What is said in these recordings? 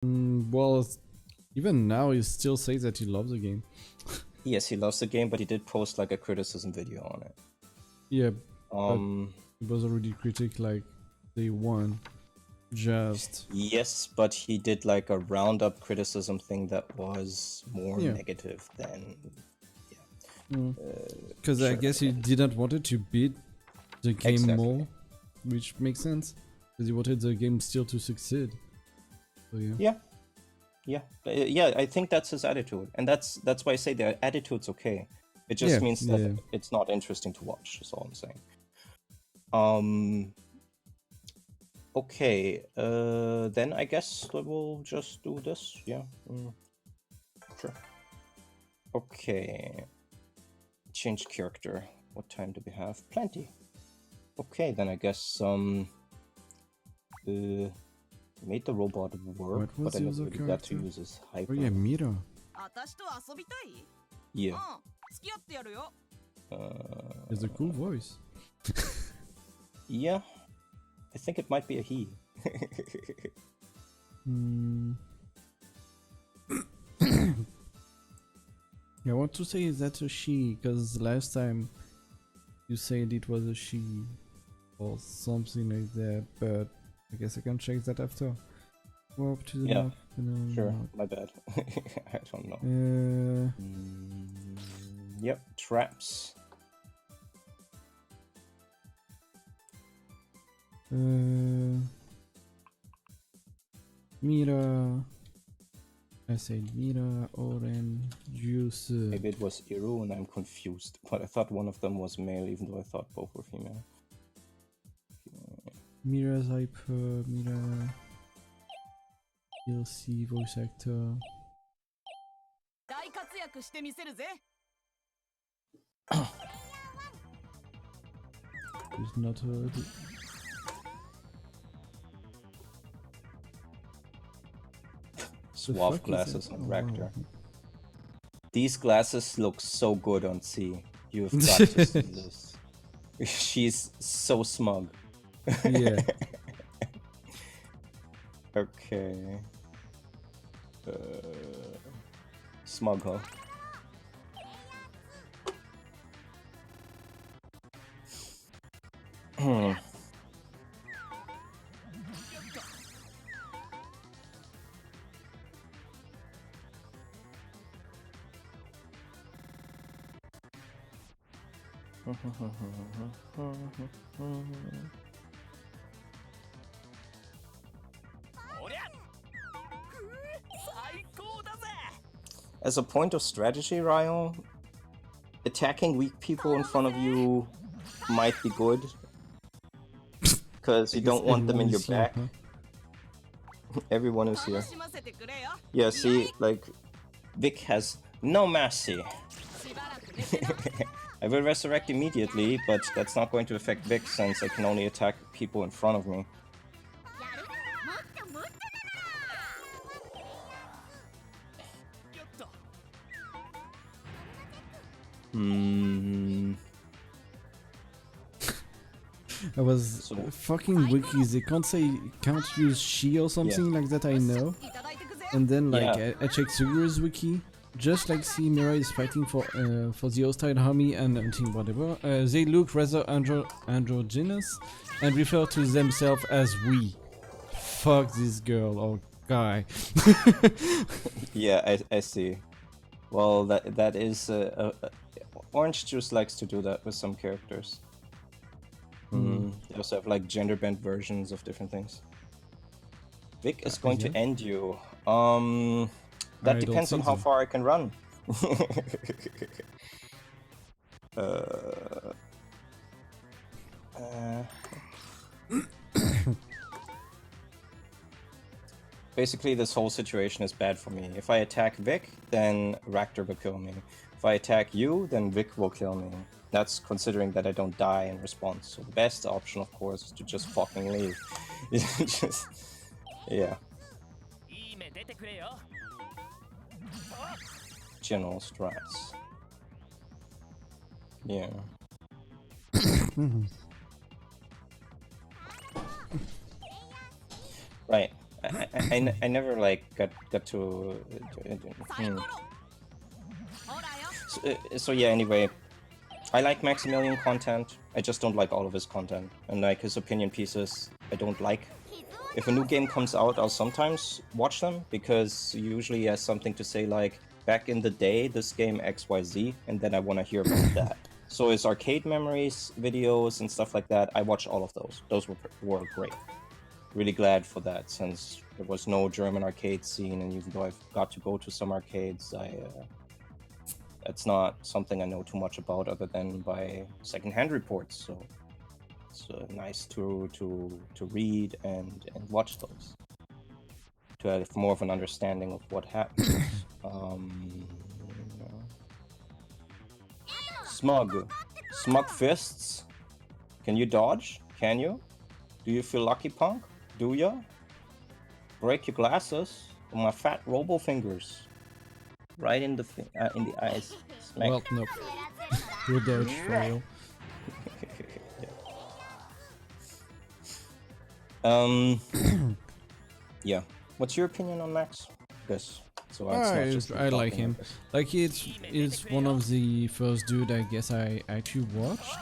Well, even now he still says that he loves the game. Yes, he loves the game, but he did post like a criticism video on it. Yeah, it was already critic like day one. Just yes, but he did like a roundup criticism thing that was more negative than because I guess he didn't want it to beat the game more, which makes sense because he wanted the game still to succeed. So yeah, I think that's his attitude, and that's why I say the attitude's okay. It just means that it's not interesting to watch. That's all I'm saying. Okay, then I guess we'll just do this. Yeah, sure. Okay, change character. What time do we have? Plenty. Okay, then I guess made the robot work, but I never really got to use his hyper. Oh yeah, Mira. Yeah. It's a cool voice. Yeah, I think it might be a he. I want to say that's a she, because last time you said it was a she or something like that, but I guess I can check that after. Go up to the map. Sure, my bad. I don't know. Yep, traps. Mira. I said Mira, Oren, Juice. Maybe it was Iru and I'm confused, but I thought one of them was male, even though I thought both were female. Mira's hyper, Mira. DLC voice actor. He's not heard. Suave glasses on Rector. These glasses look so good on C. You've got to see this. She's so smug. Yeah. Okay. Smug, huh? As a point of strategy, Ryo, attacking weak people in front of you might be good, because you don't want them in your back. Huh? Everyone is here. Yeah, see, like, Vic has no mercy. I will resurrect immediately, but that's not going to affect Vic since I can only attack people in front of me. I was fucking wikis. They can't use she or something like that. I know. And then like I checked Sugura's wiki. Just like see Mira is fighting for the hostile army and whatever. They look rather androgynous and refer to themselves as we. Fuck this girl or guy. Yeah, I see. Well, that is Orange Juice likes to do that with some characters. They also have like gender bent versions of different things. Vic is going to end you. That depends on how far I can run. Basically, this whole situation is bad for me. If I attack Vic, then Raptor will kill me. If I attack you, then Vic will kill me. That's considering that I don't die in response. So the best option, of course, is to just fucking leave. Just, yeah. General strats. Yeah. Right. I never like got to. So yeah. Anyway, I like Maximilian content. I just don't like all of his content, and like his opinion pieces, I don't like. If a new game comes out, I'll sometimes watch them because usually he has something to say like, back in the day, this game XYZ, and then I want to hear about that. So his arcade memories videos and stuff like that, I watched all of those. Those were great. Really glad for that, since there was no German arcade scene, and even though I've got to go to some arcades, that's not something I know too much about other than by secondhand reports. So it's nice to read and watch those to have more of an understanding of what happens. Smug fists. Can you dodge? Can you? Do you feel lucky, punk? Do ya? Break your glasses with my fat robo fingers. Right in the eyes. Smack. Well, nope. You dodge for real. Yeah. What's your opinion on Max? Yes. So I like him. Like it's one of the first dude I guess I actually watched.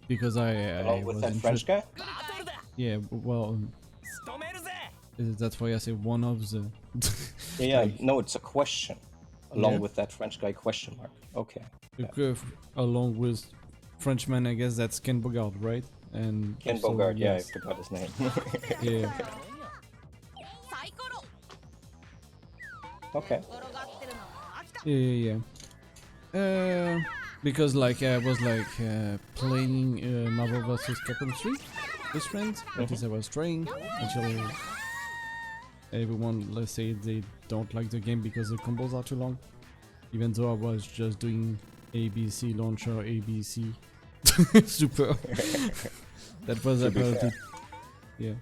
Because I with was that French guy? Yeah, well, that's why I say one of the. Yeah, like, no, it's a question. Along with that French guy, question mark. Okay. Yeah. Along with Frenchman, I guess that's Ken Bogard, right? And Ken so, Bogard, yeah, I yes. forgot his name. Yeah. Okay. Yeah. Because like I was like playing Marvel vs. Capcom 3 with friends. At least I was trying until everyone, let's say, they don't like the game because the combos are too long. Even though I was just doing ABC launcher, ABC super. That was about it. Yeah.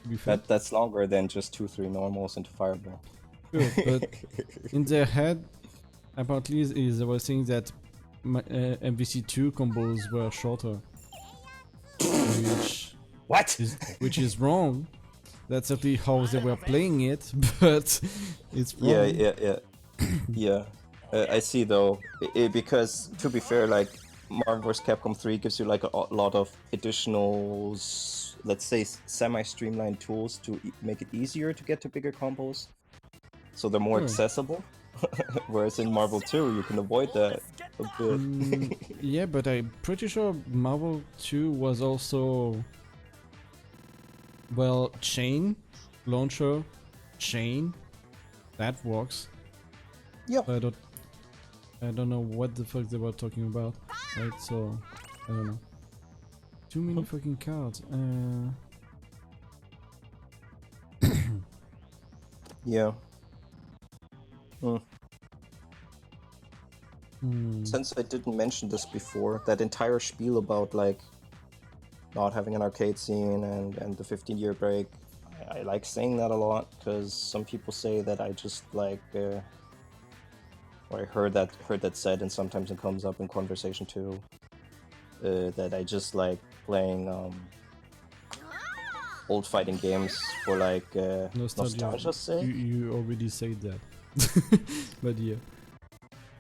To be fair. That's longer than just 2-3 normals into Fireball. Sure, but in their head, apparently, they were saying that MVC2 combos were shorter. Which is wrong. That's certainly how they were playing it, but it's wrong. Yeah. I see though, because to be fair, like Marvel vs. Capcom 3 gives you like a lot of additional, let's say, semi-streamlined tools to make it easier to get to bigger combos, so they're more accessible. Whereas in Marvel 2, you can avoid that a bit. Yeah, but I'm pretty sure Marvel 2 was also, well, chain, launcher, chain, that works. Yeah. I don't know what the fuck they were talking about, right? So, I don't know. Too many fucking cards. Yeah. Since I didn't mention this before, that entire spiel about like not having an arcade scene and the 15-year break, I like saying that a lot because some people say that I just like, or I heard that said, and sometimes it comes up in conversation too, that I just like playing old fighting games for like nostalgia's sake. You already said that, but yeah.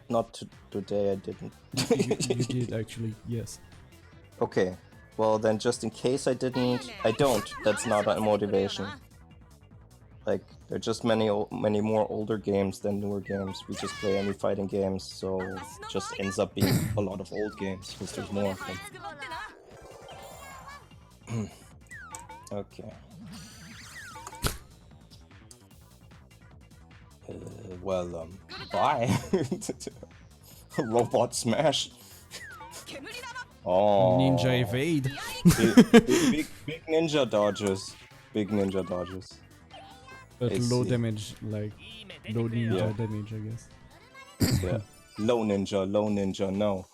Not today, I didn't. You did actually, yes. Okay, well then, just in case I didn't, I don't. That's not a motivation. Like, there are just many more older games than newer games. We just play any fighting games, so it just ends up being a lot of old games because there's more of them. Okay. Well, bye. Robot smash. Oh. Ninja evade. big ninja dodges. Big ninja dodges. But low damage, like low ninja damage, I guess. Yeah. Low ninja, no.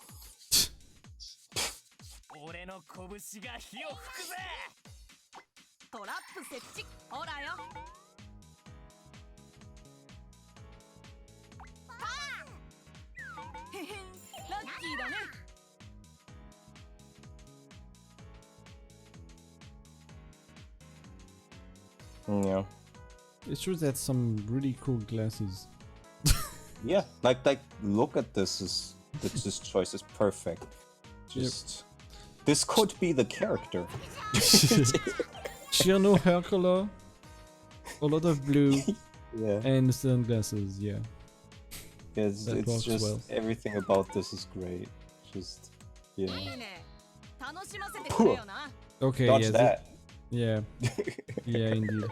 Yeah. It's true that some really cool glasses. Yeah, like look at this. This choice is perfect. Just this could be the character. Sheer no hair color, a lot of blue, Yeah. and sunglasses. Yeah. It's works just well. everything about this is great. Just yeah. Okay. Dodge Yeah. that. Yeah. Yeah. Indeed.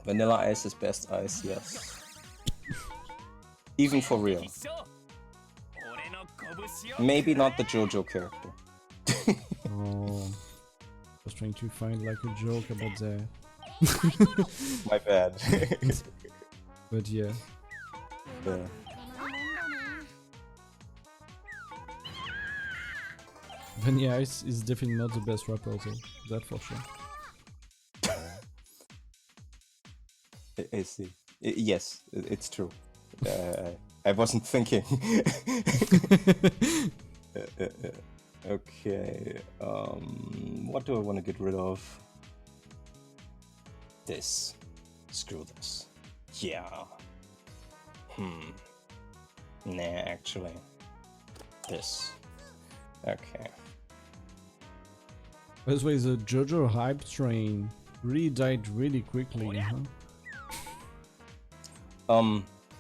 Vanilla Ice is best ice, yes. Even for real. Maybe not the JoJo character. Oh. I was trying to find like a joke about that. My bad. But yeah. Yeah. Vanilla Ice is definitely not the best rapper though. That for sure. I see. Yes, it's true. I wasn't thinking. Okay. What do I want to get rid of? This. Screw this. Yeah. Nah, actually. This. Okay. By the way, the JoJo hype train really died really quickly, huh?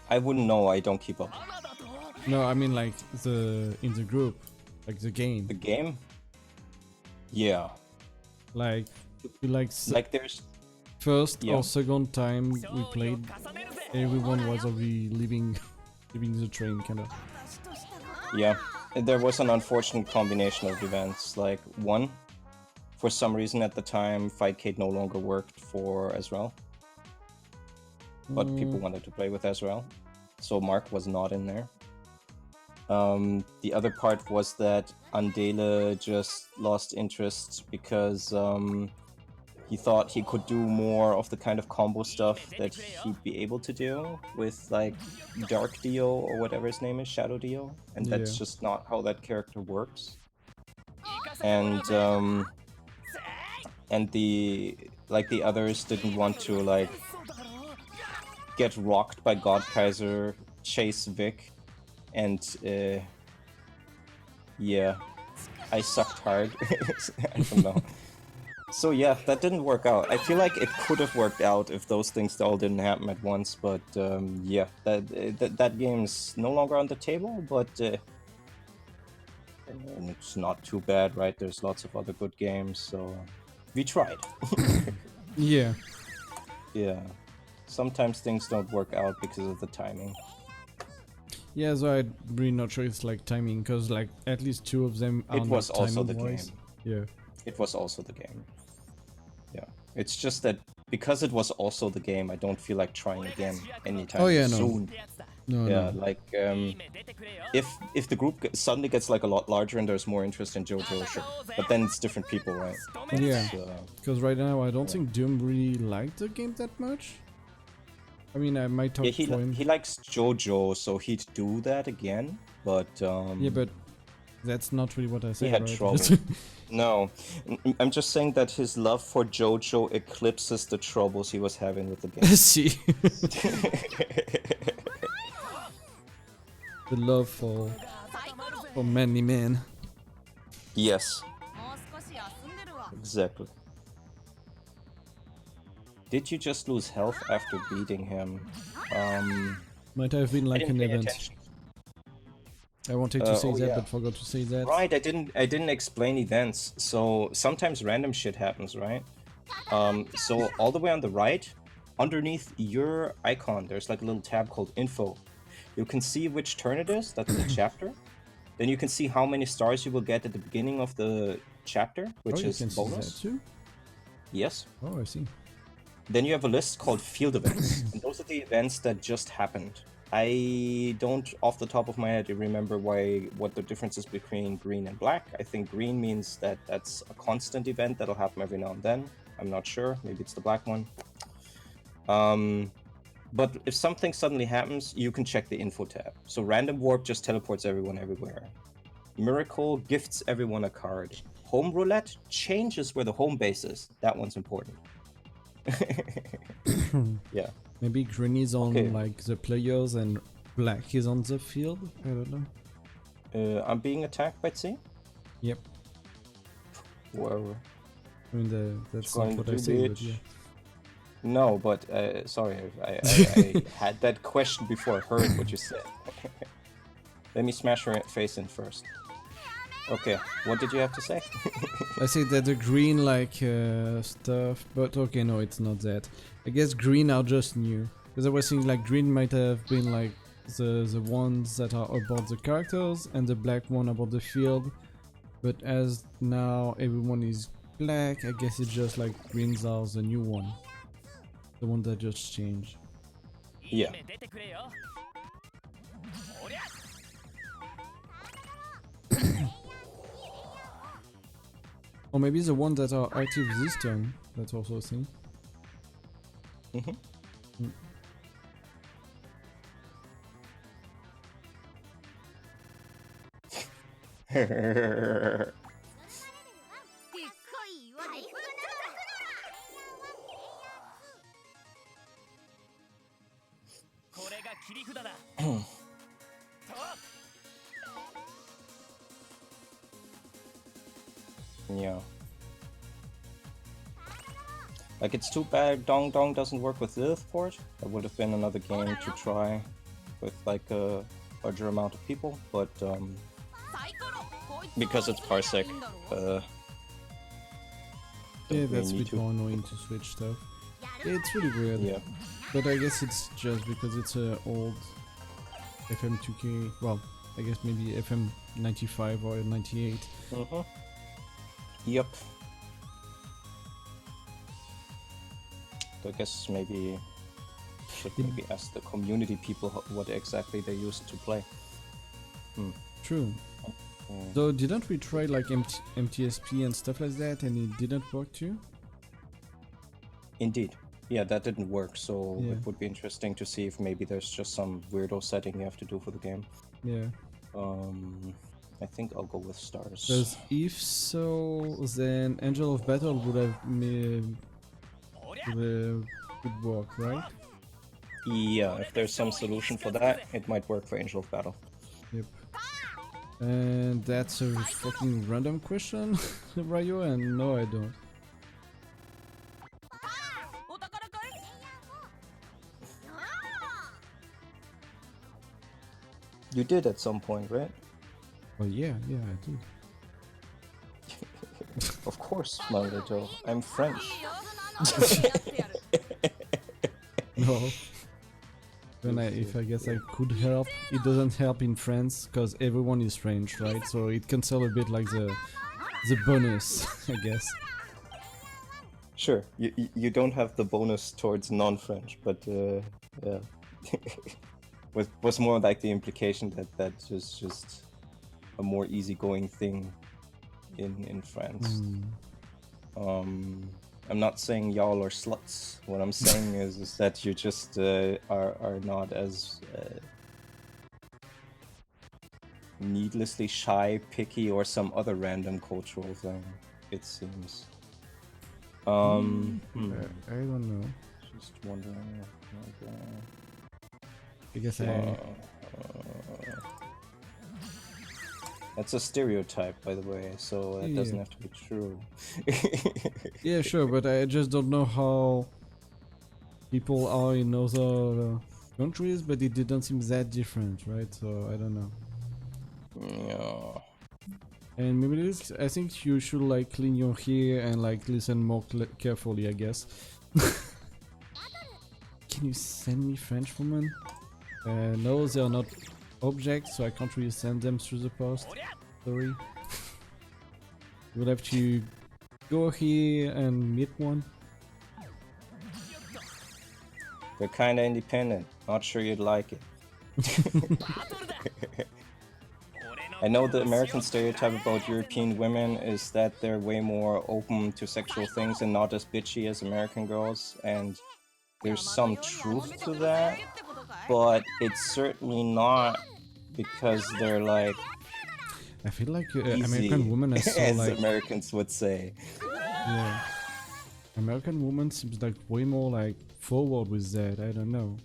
I wouldn't know. I don't keep up. No, I mean like in the group, like the game. The game? Yeah. Like There's first or second time we played, everyone was already leaving the train, kind of. Yeah. There was an unfortunate combination of events. Like one, for some reason at the time, Fightcade no longer worked for Ezreal. But people wanted to play with Ezreal, so Mark was not in there. The other part was that Andele just lost interest because he thought he could do more of the kind of combo stuff that he'd be able to do with like Dark Dio or whatever his name is, Shadow Dio, and that's just not how that character works. And the others didn't want to like get rocked by God Kaiser, chase Vic, and yeah, I sucked hard. I don't know. So yeah, that didn't work out. I feel like it could have worked out if those things all didn't happen at once, but yeah, that game's no longer on the table, but it's not too bad, right? There's lots of other good games, so we tried. Yeah. Yeah. Sometimes things don't work out because of the timing. Yeah, so I'm really not sure it's like timing, because like at least two of them are It was not also the timing-wise. game. Yeah. It was also the game. Yeah. It's just that because it was also the game, I don't feel like trying again anytime soon. No, Yeah, like if the group suddenly gets like a lot larger and there's more interest in JoJo, sure. But then it's different people, right? Yeah. Because right now I don't think Doom really liked the game that much. I mean, I might talk for him. He likes JoJo, so he'd do that again, but yeah, but that's not really what I said. He had right? trouble. No, I'm just saying that his love for JoJo eclipses the troubles he was having with the game. See. The love for many men. Yes. Exactly. Did you just lose health after beating him? Might have been like an event. Attention. I wanted to say that, but forgot to say that. Right, I didn't explain events. So sometimes random shit happens, right? So all the way on the right, underneath your icon, there's like a little tab called Info. You can see which turn it is. That's the chapter. Then you can see how many stars you will get at the beginning of the chapter, which is bonus. See that too? Yes. Oh, I see. Then you have a list called Field Events, and those are the events that just happened. I don't, off the top of my head, remember what the difference is between green and black. I think green means that that's a constant event that'll happen every now and then. I'm not sure. Maybe it's the black one. But if something suddenly happens, you can check the info tab. So random warp just teleports everyone everywhere. Miracle gifts everyone a card. Home roulette changes where the home base is. That one's important. Yeah. Maybe green is on like the players and black is on the field. I don't know. I'm being attacked by C? Yep. Whoa. I mean, that's not what I say, but yeah. No, but sorry, I had that question before I heard what you said. Let me smash her face in first. Okay, what did you have to say? I said that the green like stuff, but okay, no, it's not that. I guess green are just new. Because I was thinking like green might have been like the ones that are about the characters and the black one about the field. But as now everyone is black, I guess it's just like greens are the new one. The one that just changed. Yeah. Or maybe the ones that are active this turn. That's also a thing. Yeah. Like, it's too bad Dong Dong doesn't work with Lilith port. That would have been another game to try with like a larger amount of people, but because it's Parsec, yeah, that's a bit more annoying to switch stuff. Yeah, it's really weird. Yeah. But I guess it's just because it's a old FM2K, well, I guess maybe FM 95 or 98. Yep. So I guess maybe should maybe ask the community people what exactly they used to play. True. Though didn't we try like MTSP and stuff like that and it didn't work too? Indeed. Yeah, that didn't work, so it would be interesting to see if maybe there's just some weirdo setting you have to do for the game. Yeah. I think I'll go with stars. Because if so, then Angel of Battle would have would work, right? Yeah, if there's some solution for that, it might work for Angel of Battle. Yep. And that's a fucking random question, Ryo, and no, I don't. You did at some point, right? Well, yeah, I do. Of course, my little. I'm French. No. If I guess I could help, it doesn't help in France because everyone is French, right? So it cancels a bit like the bonus, I guess. Sure, you don't have the bonus towards non-French, but yeah, was more like the implication that is just a more easygoing thing in France. I'm not saying y'all are sluts. What I'm saying is that you just are not as needlessly shy, picky, or some other random cultural thing, it seems. I don't know. Just wondering. I guess That's a stereotype, by the way, so that doesn't have to be true. Yeah, sure, but I just don't know how people are in other countries, but it didn't seem that different, right? So I don't know. Yeah. And maybe I think you should like clean your hair and like listen more carefully, I guess. Can you send me French woman? No, they are not objects, so I can't really send them through the post. Sorry. You'll have to go here and meet one. They're kinda independent. Not sure you'd like it. I know the American stereotype about European women is that they're way more open to sexual things and not as bitchy as American girls, and there's some truth to that, but it's certainly not because they're like I feel like Easy, American women are so as like Americans would say. yeah. American woman seems like way more like forward with that. I don't know.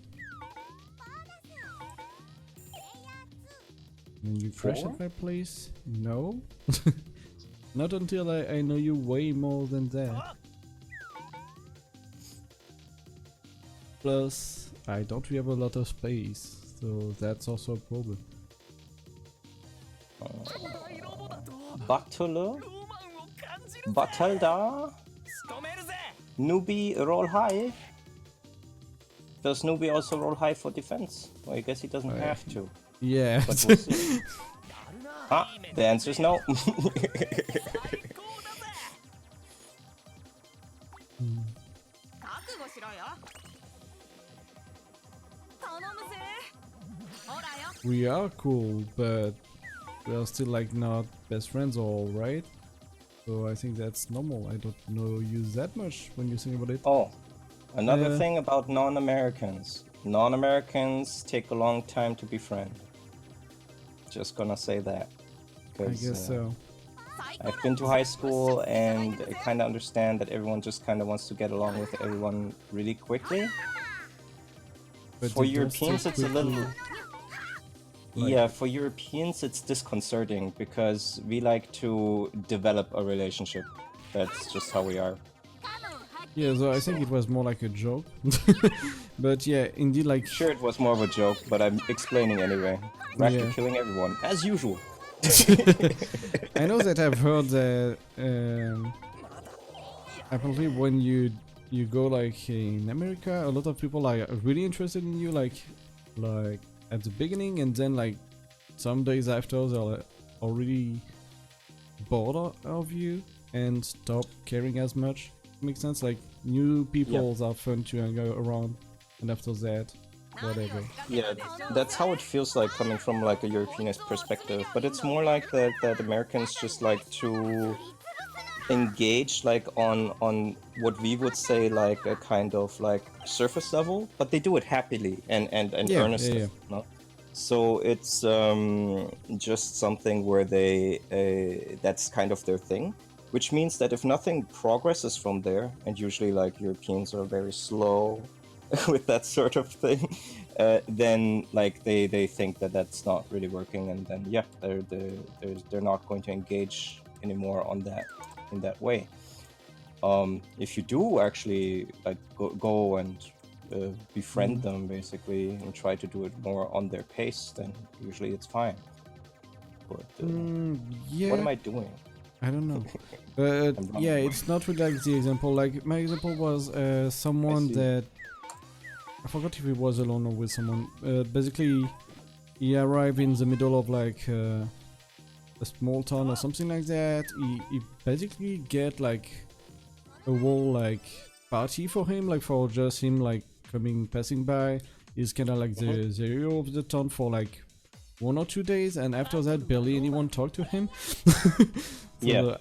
And you crash at my place? No. Not until I know you way more than that. Plus, I don't have a lot of space, so that's also a problem. Battle? Batalda? Newbie roll high? Does Newbie also roll high for defense? Well, I guess he doesn't have to. Yeah. But we'll see. Ah, the answer is no. We are cool, but we are still like not best friends all, right? So I think that's normal. I don't know you that much when you think about it. Oh, another thing about non-Americans. Non-Americans take a long time to befriend. Just gonna say that. I guess so. I've been to high school and I kind of understand that everyone just kind of wants to get along with everyone really quickly. But for Europeans, it's a little... Yeah, for Europeans, it's disconcerting because we like to develop a relationship. That's just how we are. Yeah, so I think it was more like a joke. But yeah, indeed, like... Sure, it was more of a joke, but I'm explaining anyway. Back to killing everyone, as usual. I know that I've heard that apparently when you go like in America, a lot of people are really interested in you, like at the beginning, and then like some days after they're already bored of you and stop caring as much. Makes sense. Like new people are fun to hang around, and after that, whatever. Yeah, that's how it feels like coming from like a Europeanist perspective. But it's more like that Americans just like to engage like on what we would say like a kind of like surface level, but they do it happily and earnestly. Yeah. No? So it's just something where they that's kind of their thing, which means that if nothing progresses from there, and usually like Europeans are very slow with that sort of thing, then like they think that that's not really working, and then yeah, they're not going to engage anymore on that in that way. If you do actually like go and befriend them basically and try to do it more on their pace, then usually it's fine. But yeah, what am I doing? I don't know. But yeah, it's not really like the example. Like my example was someone that I forgot if he was alone or with someone. Basically, he arrived in the middle of like a small town or something like that. He basically get like a whole like party for him, like for just him like passing by. He's kind of like the hero of the town for like 1 or 2 days, and after that barely anyone talked to him. I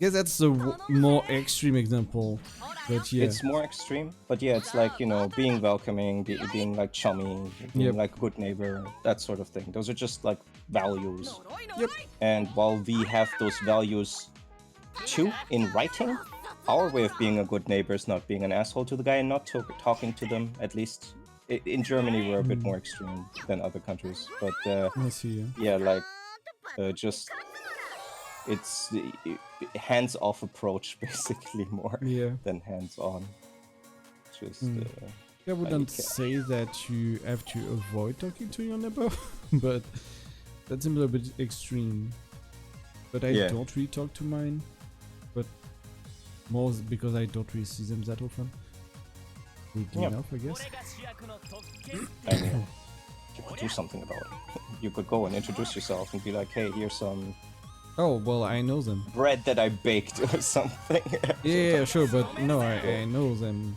guess that's the more extreme example, but yeah. It's more extreme, but yeah, it's like, you know, being welcoming, being like chummy, being like a good neighbor, that sort of thing. Those are just like values. Yep. And while we have those values too in writing, our way of being a good neighbor is not being an asshole to the guy and not talking to them. At least in Germany, we're a bit more extreme than other countries. But I see, yeah, like just it's the hands-off approach basically more than hands-on. Just I wouldn't say that you have to avoid talking to your neighbor, but that seems a bit extreme. But I don't really talk to mine, but more because I don't really see them that often. Weirdly enough, I guess. I mean, you could do something about it. You could go and introduce yourself and be like, hey, here's some... Oh, well, I know them. Bread that I baked or something. Yeah, sure, but no, I know them.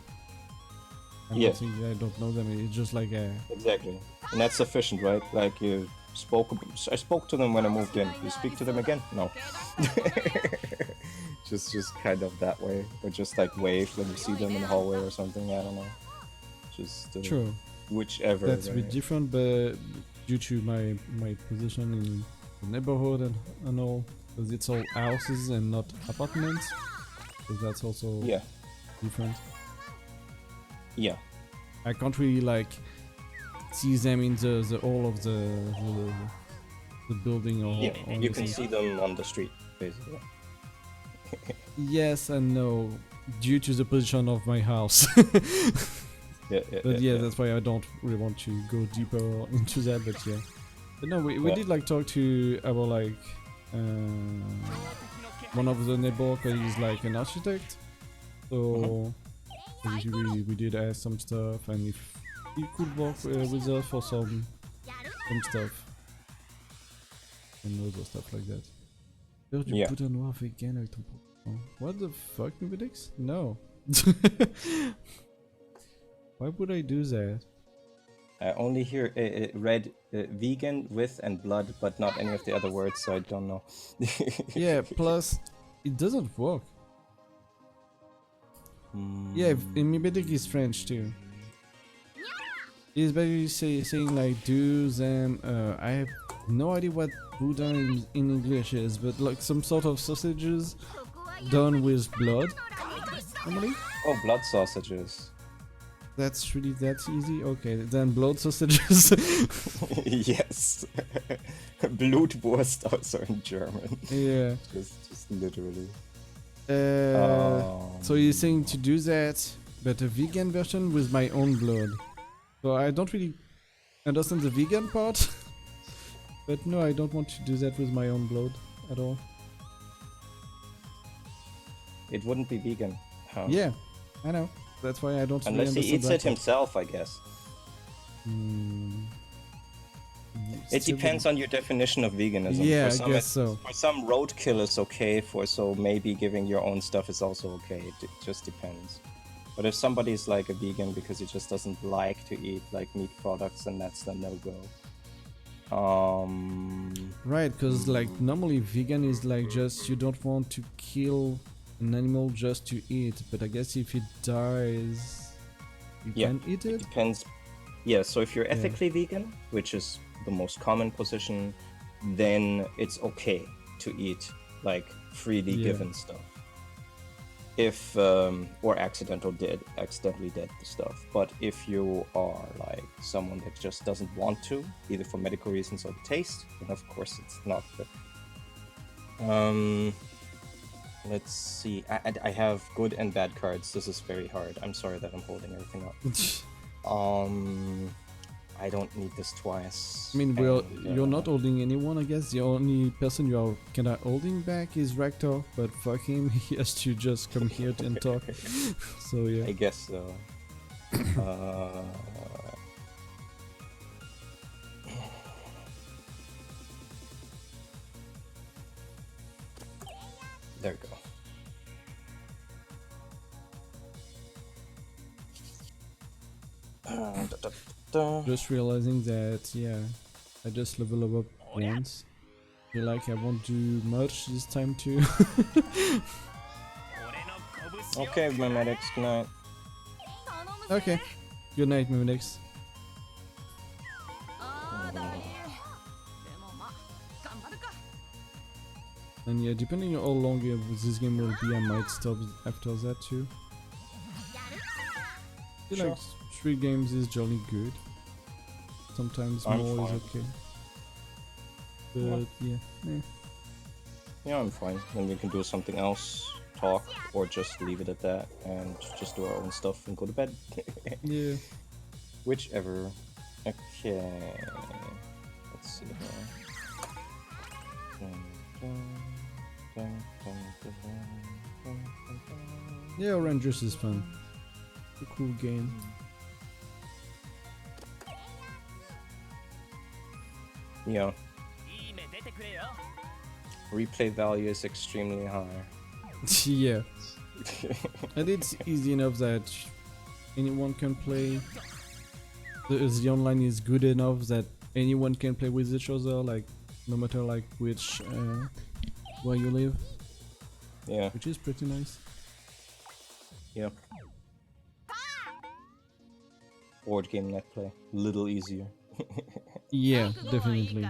I don't know them, it's just like a... Exactly. And that's sufficient, right? Like, I spoke to them when I moved in. You speak to them again? No. just kind of that way. Or just like wave when you see them in the hallway or something, I don't know. Just... True. Whichever. That's a bit different, but due to my position the neighborhood and all, because it's all houses and not apartments. So that's also different. Yeah. I can't really like see them in the all of the building or you can see them on the street basically. Yes and no, due to the position of my house. But yeah, that's why I don't really want to go deeper into that. But yeah, but no, we did like talk to our like one of the neighbor, cause he's like an architect. So we did ask some stuff, and if he could work with us for some stuff and other stuff like that. Du putain noir vegan avec ton propre. What the fuck, Nubidix? No. Why would I do that? I only hear read vegan with and blood, but not any of the other words, so I don't know. Yeah, plus it doesn't work. Yeah, Nubidix is French too. He's basically saying like do them. I have no idea what boudin in English is, but like some sort of sausages done with blood. Normally? Oh, blood sausages. That's really that easy? Okay, then blood sausages. Yes. Blutwurst also in German. Yeah. Just literally. So you're saying to do that, but a vegan version with my own blood. So I don't really understand the vegan part. But no, I don't want to do that with my own blood at all. It wouldn't be vegan. Huh? Yeah, I know. That's why I don't really Unless he eats it himself, I guess. It depends on your definition of veganism. Yeah, for some I guess so. For some, roadkill is okay. So maybe giving your own stuff is also okay. It just depends. But if somebody's like a vegan because he just doesn't like to eat like meat products, then that's the no-go. Right, because like normally vegan is like just you don't want to kill an animal just to eat, but I guess if it dies, you can eat it? It depends. Yeah, so if you're ethically vegan, which is the most common position, then it's okay to eat like freely given stuff. If or accidentally dead the stuff. But if you are like someone that just doesn't want to, either for medical reasons or taste, then of course it's not good. Let's see. I have good and bad cards. This is very hard. I'm sorry that I'm holding everything up. I don't need this twice. I mean, you're not holding anyone, I guess. The only person you are kinda holding back is Rector, but fuck him, he has to just come here and talk. So yeah. I guess so. There we go. Just realizing that, yeah, I just leveled up once. I feel like I won't do much this time too. Okay, Mimetics, good night. Okay, good night, Mimetics. And yeah, depending on how long this game will be, I might stop after that too. I feel like 3 games is jolly good. Sometimes more is okay. But yeah. Yeah, I'm fine. Then we can do something else, talk, or just leave it at that and just do our own stuff and go to bed. Yeah. Whichever. Okay. Let's see here. Yeah, Rangers is fun. A cool game. Yeah. Replay value is extremely high. Yeah. And it's easy enough that anyone can play. The online is good enough that anyone can play with each other, like no matter like which where you live. Yeah. Which is pretty nice. Yeah. Board game net play, little easier. Yeah, definitely.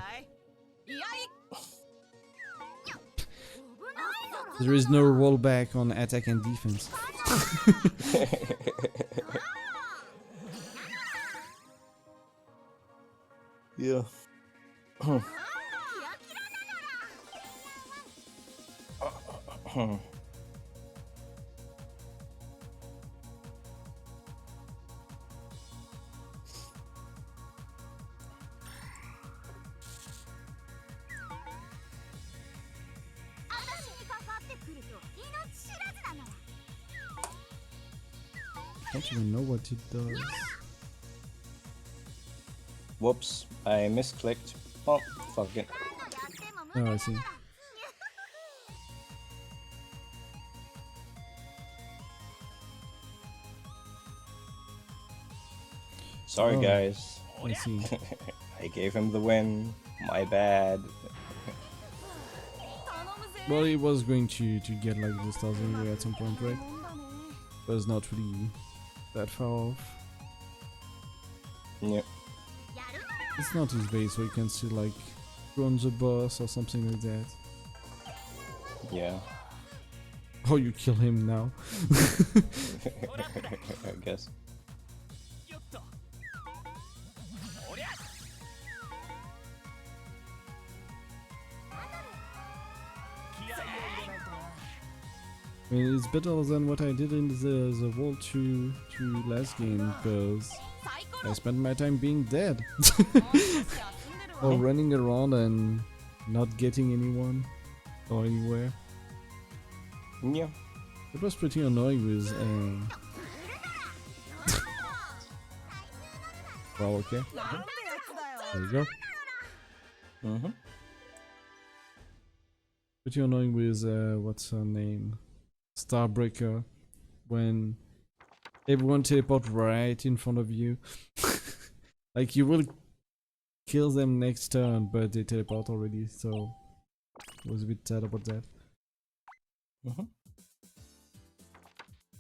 There is no rollback on attack and defense. Yeah. I don't even know what it does. Whoops, I misclicked. Oh, fuck it. Oh, I see. Sorry, Oh, guys. I see. I gave him the win. My bad. Well, he was going to get like the stars anyway at some point, right? But it's not really that far off. Yeah. It's not his base, so he can still like go on the boss or something like that. Yeah. Oh, you kill him now. I guess. I mean, it's better than what I did in the World 2 last game, because I spent my time being dead. Or running around and not getting anyone or anywhere. Yeah. It was pretty annoying with well, okay. There you go. Mm-hmm. Pretty annoying with what's her name? Starbreaker, when everyone teleport right in front of you. Like you will kill them next turn, but they teleport already, so I was a bit sad about that. Mm-hmm.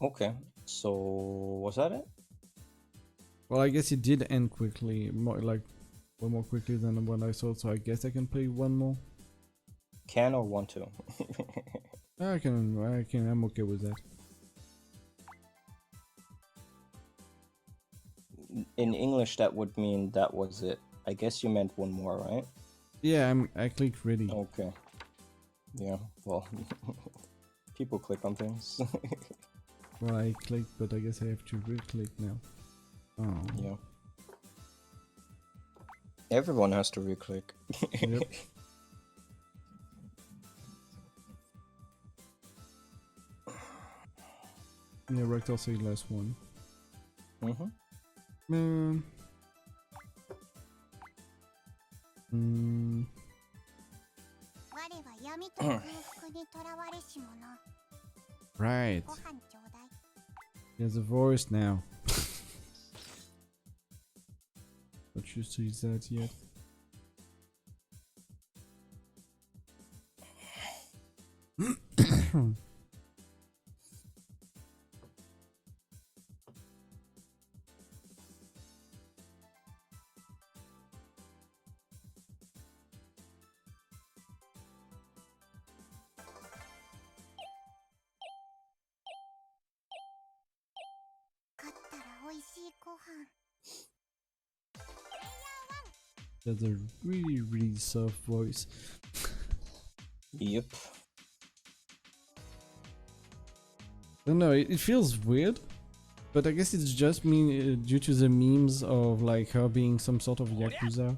Okay, so was that it? Well, I guess it did end quickly, more way more quickly than what I thought, so I guess I can play one more. Can or want to? I can, I'm okay with that. In English, that would mean that was it. I guess you meant one more, right? Yeah, I clicked ready. Okay. Yeah, well, people click on things. Well, I clicked, but I guess I have to re-click now. Oh. Yeah. Everyone has to re-click. Yep. Yeah, Rectal say last one. Mm-hmm. Man. Right. He has a voice now. Not used to use that yet. He has a really soft voice. Yep. I don't know, it feels weird, but I guess it's just due to the memes of like her being some sort of Yakuza,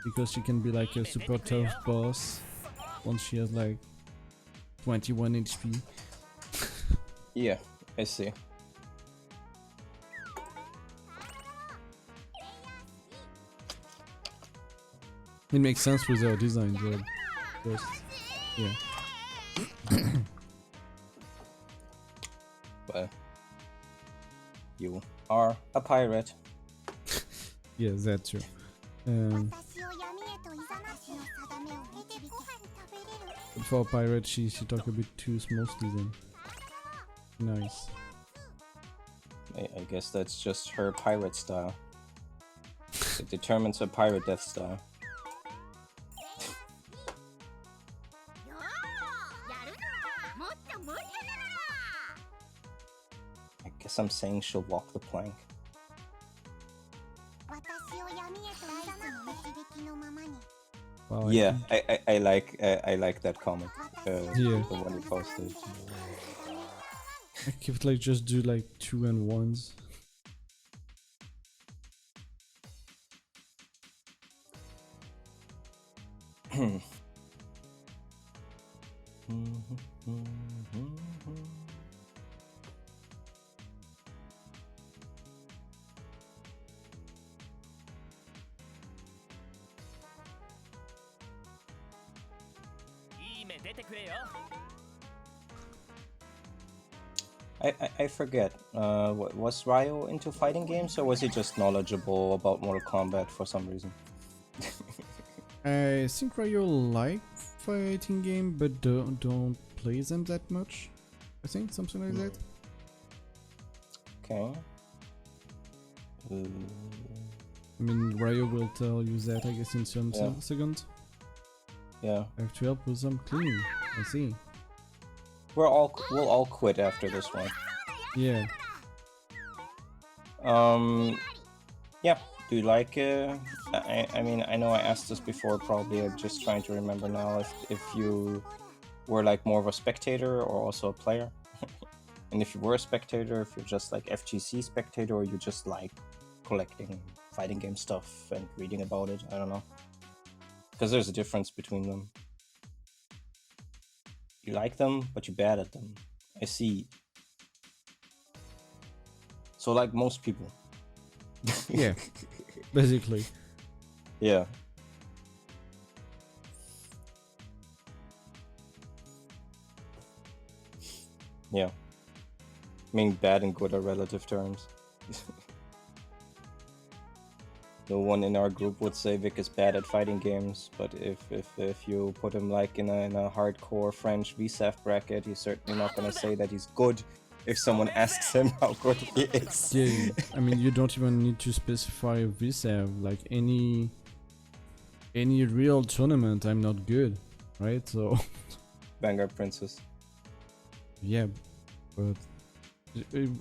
because she can be like a super tough boss once she has like 21 HP. Yeah, I see. It makes sense with her design, but just, yeah. Well, you are a pirate. Yeah, that's true. But for a pirate, she talk a bit too smoothly then. Nice. I guess that's just her pirate style. It determines her pirate death style. Guess I'm saying she'll walk the plank. Wow, Yeah, I like that comic. Yeah. The one you posted. I could like just do like 2 and 1s. I forget. Was Ryo into fighting games, or was he just knowledgeable about Mortal Kombat for some reason? I think Ryo like fighting game, but don't play them that much. I think something like that. Okay. I mean, Ryo will tell you that, I guess, in some seconds. Yeah. I have to help with some cleaning. I see. We'll all quit after this one. Yeah. Yeah. Do you like? I mean, I know I asked this before. Probably, I'm just trying to remember now if you were like more of a spectator or also a player. And if you were a spectator, if you're just like FGC spectator, or you just like collecting fighting game stuff and reading about it. I don't know. Because there's a difference between them. You like them, but you're bad at them. I see. So like most people. Yeah. Basically. Yeah. Yeah. I mean, bad and good are relative terms. No one in our group would say Vic is bad at fighting games, but if you put him like in a hardcore French VSAF bracket, he's certainly not gonna say that he's good if someone asks him how good he is. Yeah, I mean, you don't even need to specify visa. Like any real tournament, I'm not good, right? So Vanguard Princess. yeah, but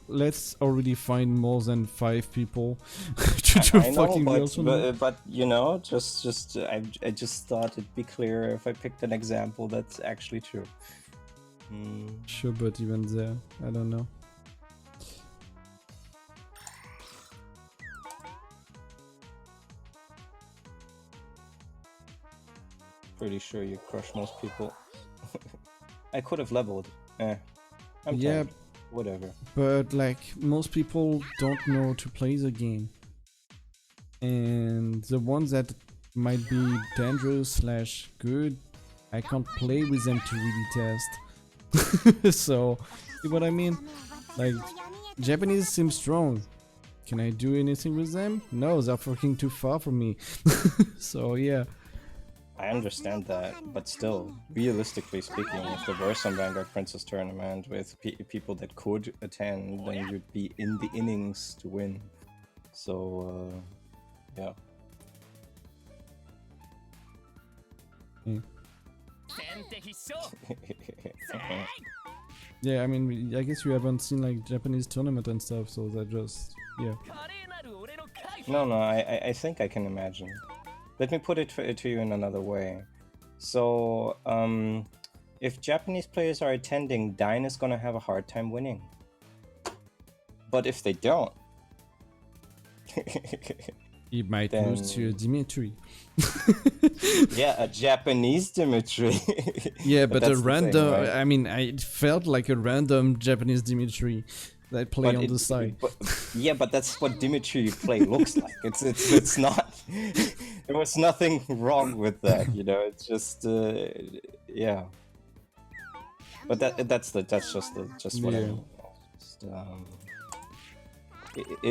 let's already find more than 5 people to do I fucking know, real tournament. but you know, I just thought it'd be clear if I picked an example that's actually true. Sure, but even there, I don't know. Pretty sure you crush most people. I could have leveled. I'm yeah, tired. Whatever. But like most people don't know to play the game, and the ones that might be dangerous / good, I can't play with them to really test. So, see what I mean? Like, Japanese seem strong. Can I do anything with them? No, they're fucking too far from me. So yeah. I understand that, but still, realistically speaking, if there were some Vanguard Princess tournament with people that could attend, then you'd be in the innings to win. So, yeah. Yeah, I mean, I guess you haven't seen like Japanese tournament and stuff, so that just, yeah. No, I think I can imagine. Let me put it to you in another way. So, if Japanese players are attending, Dine is gonna have a hard time winning. But if they don't... He might lose to Dimitri. Yeah, a Japanese Dimitri. Yeah, but a random... Thing, right? I mean, it felt like a random Japanese Dimitri that play on the side. Yeah, but that's what Dimitri play looks like. It's not... There was nothing wrong with that, you know. It's just, yeah. But that's just what I mean.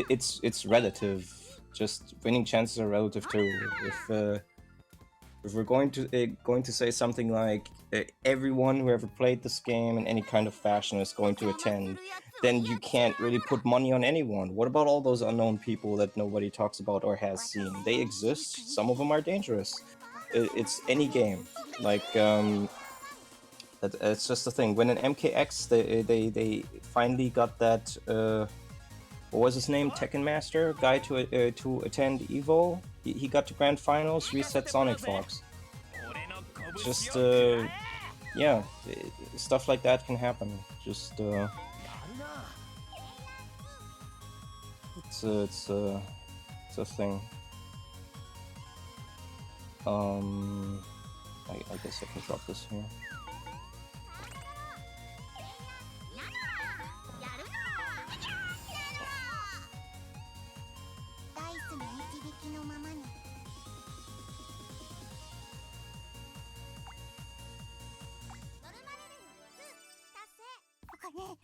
Just, it's relative. Just winning chances are relative too. If we're going to say something like everyone who ever played this game in any kind of fashion is going to attend, then you can't really put money on anyone. What about all those unknown people that nobody talks about or has seen? They exist. Some of them are dangerous. It's any game. Like It's just a thing. When in MKX they finally got that what was his name? Tekken Master guy to attend Evo. He got to Grand Finals, reset Sonic Fox. Just yeah, stuff like that can happen. Just it's a thing. I guess I can drop this here.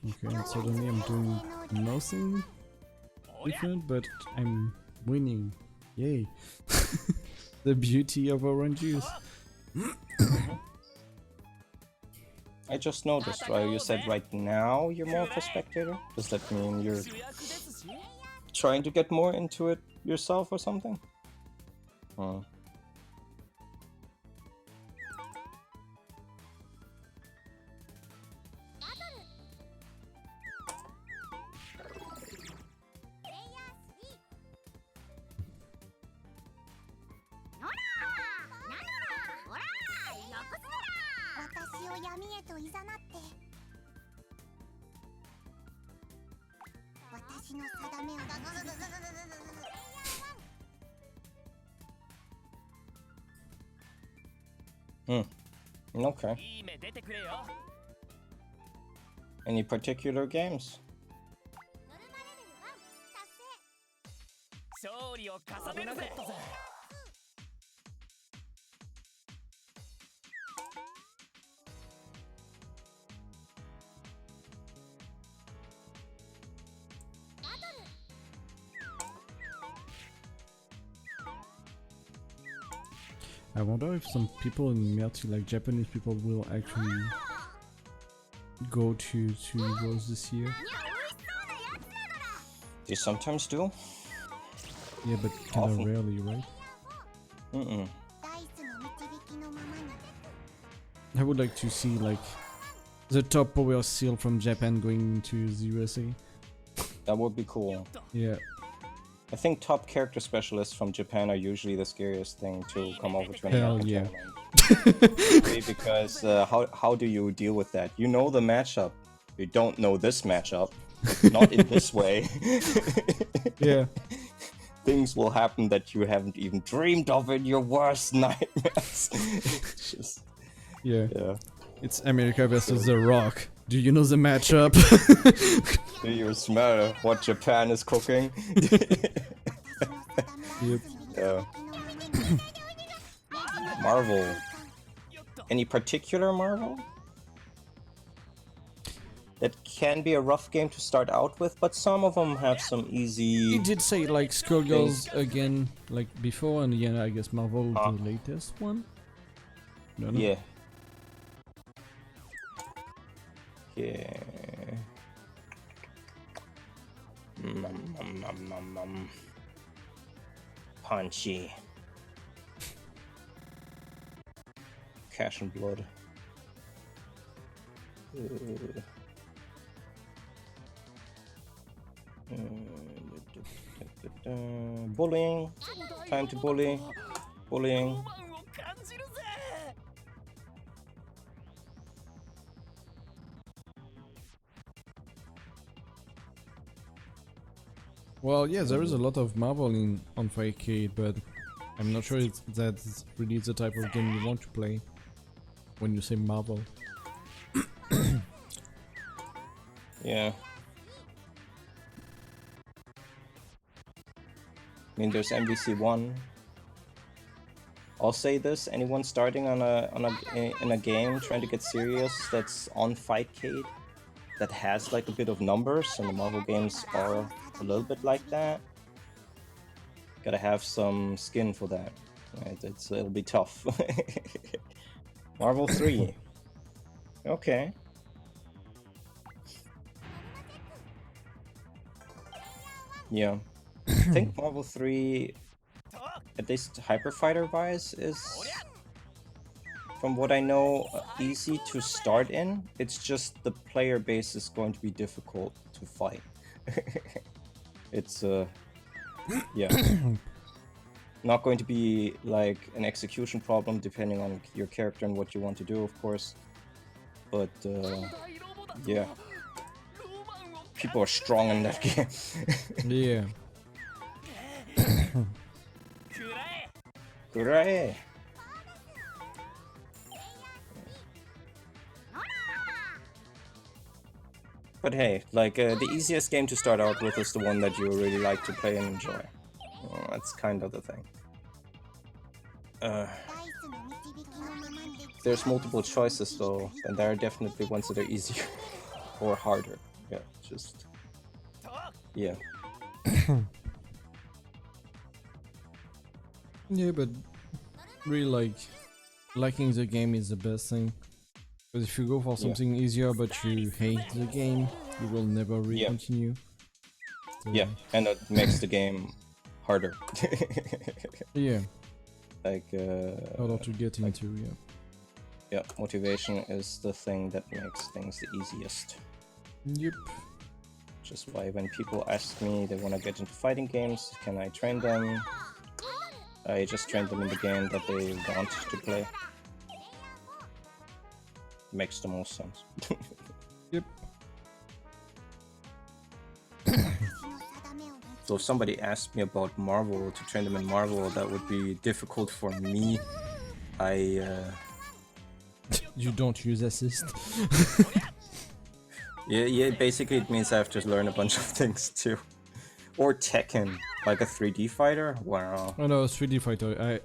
Okay, and suddenly I'm doing nothing different, but I'm winning. Yay. The beauty of orange juice. I just noticed, right? You said right now you're more of a spectator. Does that mean you're trying to get more into it yourself or something? Oh. Okay. Any particular games? I wonder if some people in Melty, like Japanese people, will actually go to Evos this year. They sometimes do. Yeah, but kind of rarely, right? I would like to see like the top power seal from Japan going to the USA. That would be cool. Yeah. I think top character specialists from Japan are usually the scariest thing to come over to an American tournament. Because how do you deal with that? You know the matchup. You don't know this matchup. Not in this way. Yeah. Things will happen that you haven't even dreamed of in your worst nightmares. Just, yeah. It's America versus The Rock. Do you know the matchup? Do you smell what Japan is cooking? Yep. Yeah. Marvel. Any particular Marvel? That can be a rough game to start out with, but some of them have some easy... He did say like Skullgirls again, like before, and yeah, I guess Marvel the latest one? No. Yeah. Yeah. Punchy. Cash and Blood. Bullying. Time to bully. Bullying. Well, yeah, there is a lot of Marvel on 5K, but I'm not sure that's really the type of game you want to play when you say Marvel. Yeah. I mean, there's MVC1. I'll say this: anyone starting in a game trying to get serious that's on Fightcade, that has like a bit of numbers, and the Marvel games are a little bit like that. Gotta have some skin for that. Right? It'll be tough. Marvel 3. Okay. Yeah. I think Marvel 3, at least Hyper Fighter wise, is from what I know, easy to start in. It's just the player base is going to be difficult to fight. It's yeah, not going to be like an execution problem depending on your character and what you want to do, of course. But yeah, people are strong in that game. Yeah. Hooray! But hey, like the easiest game to start out with is the one that you really like to play and enjoy. That's kind of the thing. There's multiple choices though, and there are definitely ones that are easier or harder. Yeah, just yeah. Yeah, but really liking the game is the best thing. Because if you go for something easier but you hate the game, you will never really continue. So, yeah, and it makes the game harder. Yeah. Like harder to get into, yeah. Yeah, motivation is the thing that makes things the easiest. Yep. Just why when people ask me they want to get into fighting games, can I train them? I just train them in the game that they want to play. Makes the most sense. Yep. So if somebody asked me about Marvel, to train them in Marvel, that would be difficult for me. You don't use assist. Yeah, basically it means I have to learn a bunch of things too. Or Tekken, like a 3D fighter? Wow. Oh no, 3D fighter,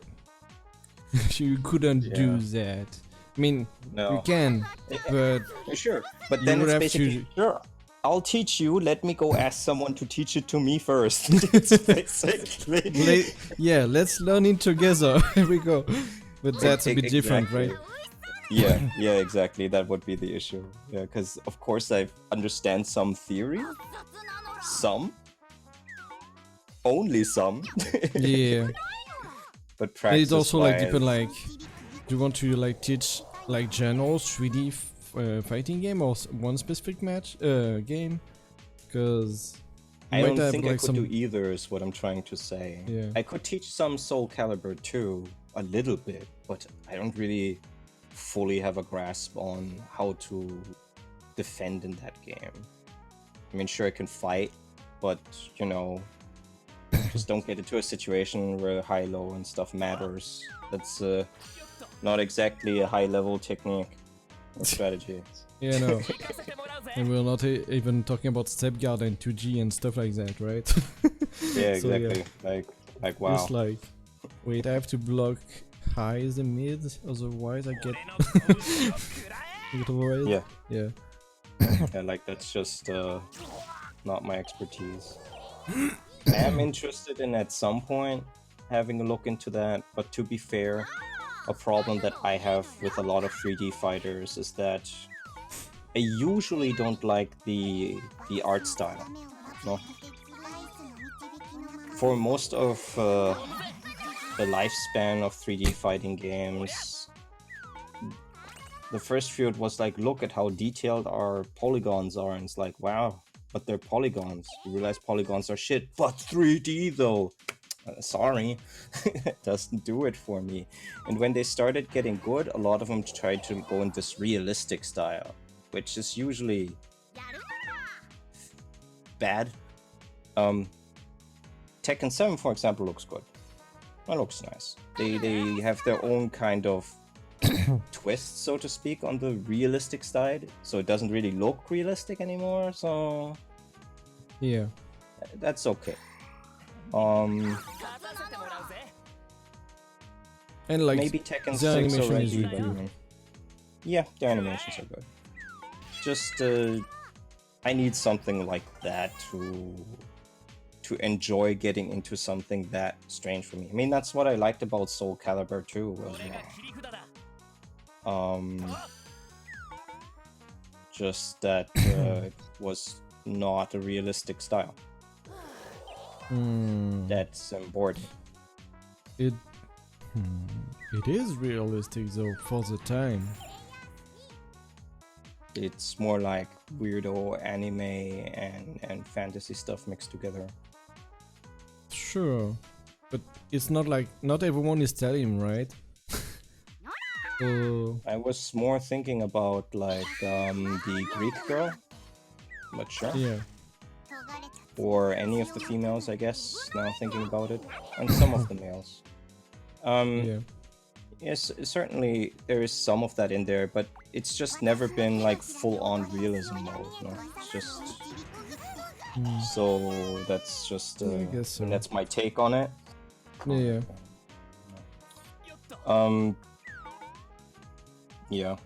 you couldn't do that. I mean, no. you can, but... Sure, but then it's basically... Sure, I'll teach you, let me go ask someone to teach it to me first. It's basically... Yeah, let's learn it together. Here we go. But that's a bit different, right? Yeah, exactly. That would be the issue. Yeah, because of course I understand some theory. Some. Only some. Yeah. But practice. It's also like depend like, do you want to like teach like general 3D fighting game or one specific match game? Because I don't think I could do either. Is what I'm trying to say. Yeah. I could teach some Soul Calibur 2 a little bit, but I don't really fully have a grasp on how to defend in that game. I mean, sure I can fight, but you know, just don't get into a situation where high-low and stuff matters. That's not exactly a high-level technique or strategy. Yeah, no. And we're not even talking about step guard and 2G and stuff like that, right? Yeah, exactly. So, yeah. Like wow. It's like, wait, I have to block high as a mid, otherwise I get overrated. Yeah. Yeah. Yeah, like that's just not my expertise. I am interested in at some point having a look into that, but to be fair, a problem that I have with a lot of 3D fighters is that I usually don't like the art style. No. For most of the lifespan of 3D fighting games, the first few it was like, look at how detailed our polygons are, and it's like, wow, but they're polygons. You realize polygons are shit, but 3D though. Sorry, it doesn't do it for me. And when they started getting good, a lot of them tried to go in this realistic style, which is usually bad. Tekken 7, for example, looks good. That looks nice. They have their own kind of twist, so to speak, on the realistic side, so it doesn't really look realistic anymore, so yeah, that's okay. And like maybe Tekken 6 animation already, is really good. Yeah, the animations are good. Just I need something like that to enjoy getting into something that strange for me. I mean, that's what I liked about Soul Calibur 2 as well. Just that it was not a realistic style. Mm. That's important. It is realistic though, for the time. It's more like weirdo anime and fantasy stuff mixed together. Sure, but it's not like, not everyone is telling, right? So... I was more thinking about like the Greek girl, but sure. Yeah. Or any of the females, I guess, now thinking about it. And some of the males. Yeah. Yes, certainly there is some of that in there, but it's just never been like full-on realism mode, no? It's just... So that's just... Yeah, I guess so. And that's my take on it. Yeah. Yeah.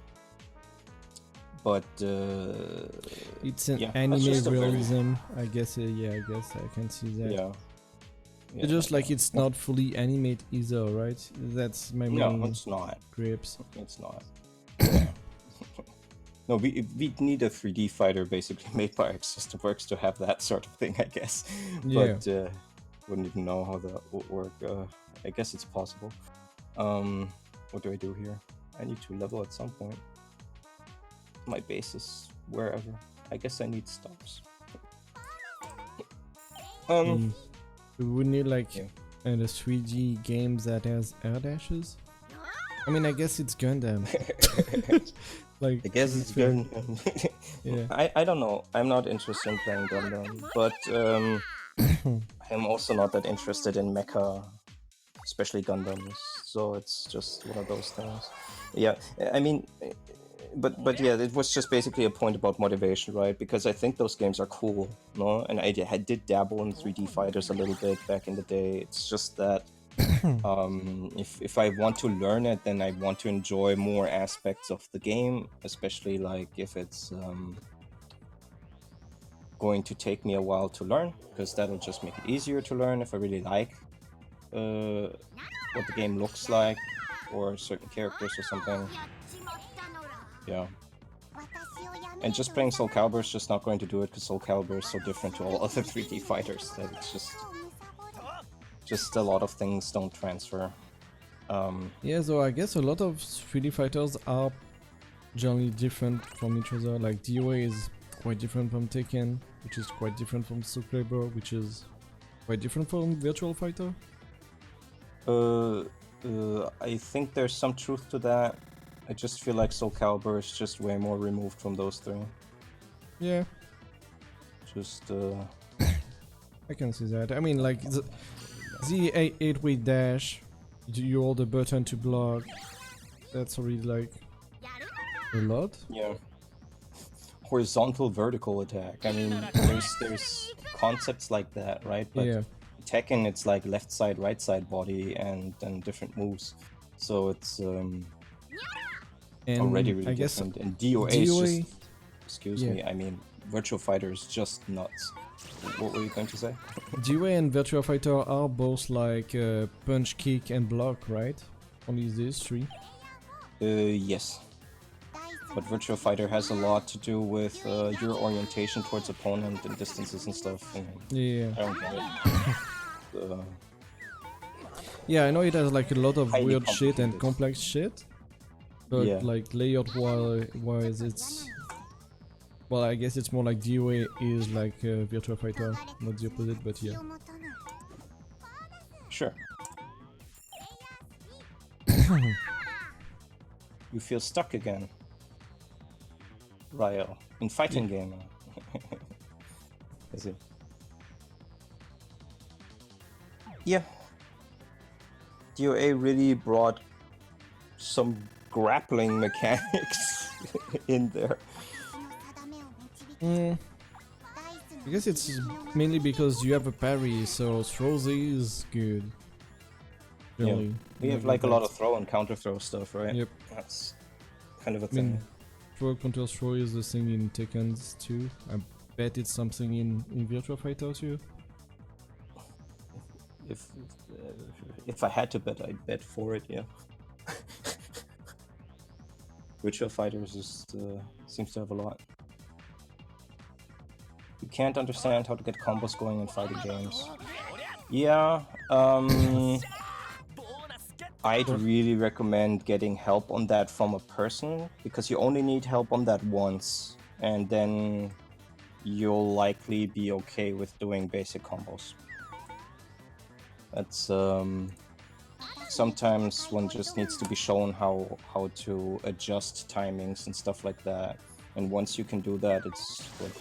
But it's an yeah, anime just realism, I guess. Yeah, I guess I can see that. Yeah. It's just like it's not fully animated either, right? That's my main... No, it's not. Grips. It's not. No, we need a 3D fighter basically made by Arc System Works to have that sort of thing, I guess. Yeah. But wouldn't even know how that would work. I guess it's possible. What do I do here? I need to level at some point. My base is wherever. I guess I need stops. We would need like a 3D game that has air dashes. I mean, I guess it's Gundam. Like, I guess it's good. Yeah. I don't know. I'm not interested in playing Gundam, but I'm also not that interested in mecha, especially Gundams. So it's just one of those things. Yeah, I mean, but yeah, it was just basically a point about motivation, right? Because I think those games are cool, no? And I did dabble in 3D fighters a little bit back in the day. It's just that if I want to learn it, then I want to enjoy more aspects of the game, especially like if it's going to take me a while to learn, because that'll just make it easier to learn if I really like what the game looks like or certain characters or something. Yeah. And just playing Soul Calibur is just not going to do it, because Soul Calibur is so different to all other 3D fighters that it's just a lot of things don't transfer. Yeah, so I guess a lot of 3D fighters are generally different from each other. Like DOA is quite different from Tekken, which is quite different from Soul Calibur, which is quite different from Virtual Fighter. I think there's some truth to that. I just feel like Soul Calibur is just way more removed from those three. Yeah. Just I can see that. I mean, like the 8-way dash, you hold the button to block. That's already like a lot. Yeah. Horizontal, vertical attack. I mean, there's concepts like that, right? But yeah. Tekken, it's like left side, right side body, and different moves. So it's already really different. And DOA is just, excuse me, I mean, Virtual Fighter is just nuts. What were you going to say? DOA and Virtua Fighter are both like punch, kick, and block, right? Only these three. Yes. But Virtua Fighter has a lot to do with your orientation towards opponent and distances and stuff. And yeah. I don't get it. Yeah, I know it has like a lot of Highly weird shit and complicated. complex shit. But Yeah. like layout wise, it's... Well, I guess it's more like DOA is like Virtua Fighter, not the opposite, but yeah. Sure. You feel stuck again, Ryo, in fighting game. Is it? Yeah. DOA really brought some grappling mechanics in there. I guess it's mainly because you have a parry, so throw is good. Really. Yeah. We have like a lot of throw and counter throw stuff, right? Yep. That's kind of a I mean, thing. throw counter throw is the thing in Tekken too. I bet it's something in Virtua Fighter too. If I had to bet, I'd bet for it, yeah. Virtua Fighters just seems to have a lot. You can't understand how to get combos going in fighting games. Yeah, I'd really recommend getting help on that from a person, because you only need help on that once, and then you'll likely be okay with doing basic combos. That's sometimes one just needs to be shown how to adjust timings and stuff like that. And once you can do that, it's good.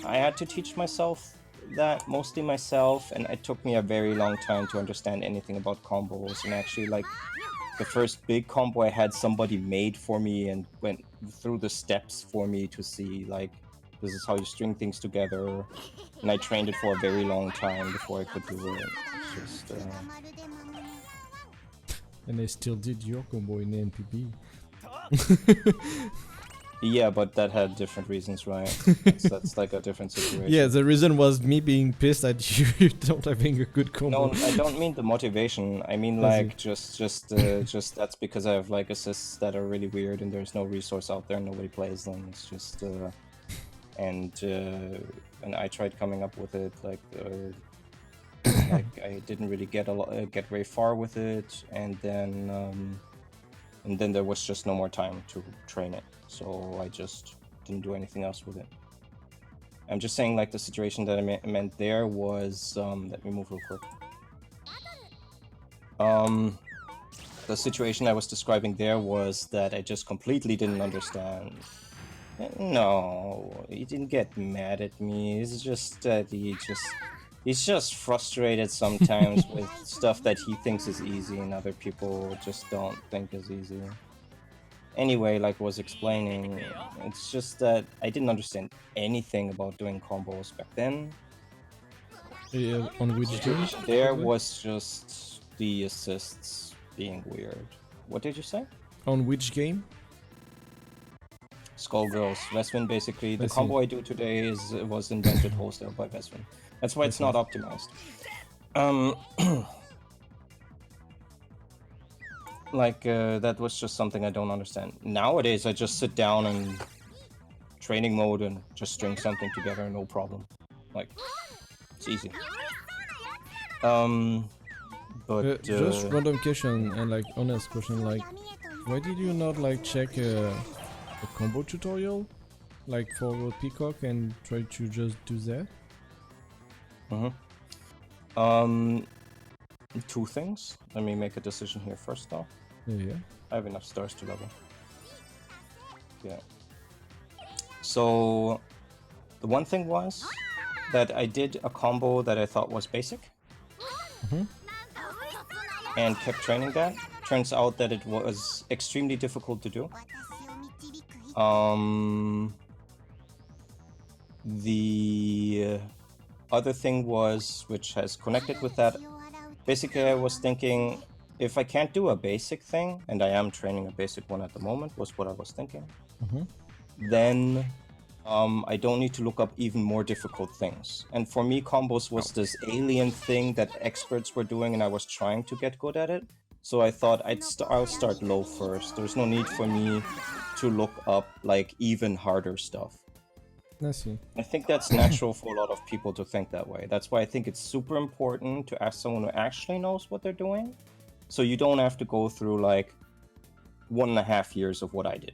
I had to teach myself that, mostly myself, and it took me a very long time to understand anything about combos. And actually, like, the first big combo I had somebody made for me and went through the steps for me to see, like, this is how you string things together. And I trained it for a very long time before I could do it. It's just, And I still did your combo in NPB. yeah, but that had different reasons, right? That's like a different situation. Yeah, the reason was me being pissed at you don't having a good combo. No, I don't mean the motivation. I mean, like, just that's because I have like assists that are really weird and there's no resource out there and nobody plays them. It's just and I tried coming up with it, like I didn't really get very far with it, and then there was just no more time to train it, so I just didn't do anything else with it. I'm just saying, like, the situation that I meant there was, let me move real quick. The situation I was describing there was that I just completely didn't understand. No, he didn't get mad at me. It's just that he's just frustrated sometimes with stuff that he thinks is easy and other people just don't think is easy. Anyway, like I was explaining, it's just that I didn't understand anything about doing combos back then. Yeah, on which game? There was just the assists being weird. What did you say? On which game? Skullgirls. Vesvin, basically. The combo I do today was invented wholesale by Vesvin. That's why it's not optimized. Like, that was just something I don't understand. Nowadays, I just sit down in training mode and just string something together, no problem. Like, it's easy. But just random question and like honest question, like, why did you not like check a combo tutorial, like for Peacock, and try to just do that? Two things. Let me make a decision here first, though. Yeah. I have enough stars to level. Yeah. So the one thing was that I did a combo that I thought was basic, and kept training that. Turns out that it was extremely difficult to do. The other thing was, which has connected with that, basically I was thinking, if I can't do a basic thing, and I am training a basic one at the moment, was what I was thinking, then I don't need to look up even more difficult things. And for me, combos was this alien thing that experts were doing, and I was trying to get good at it. So I thought I'll start low first. There's no need for me to look up like even harder stuff. I see. I think that's natural for a lot of people to think that way. That's why I think it's super important to ask someone who actually knows what they're doing. So you don't have to go through like 1.5 years of what I did,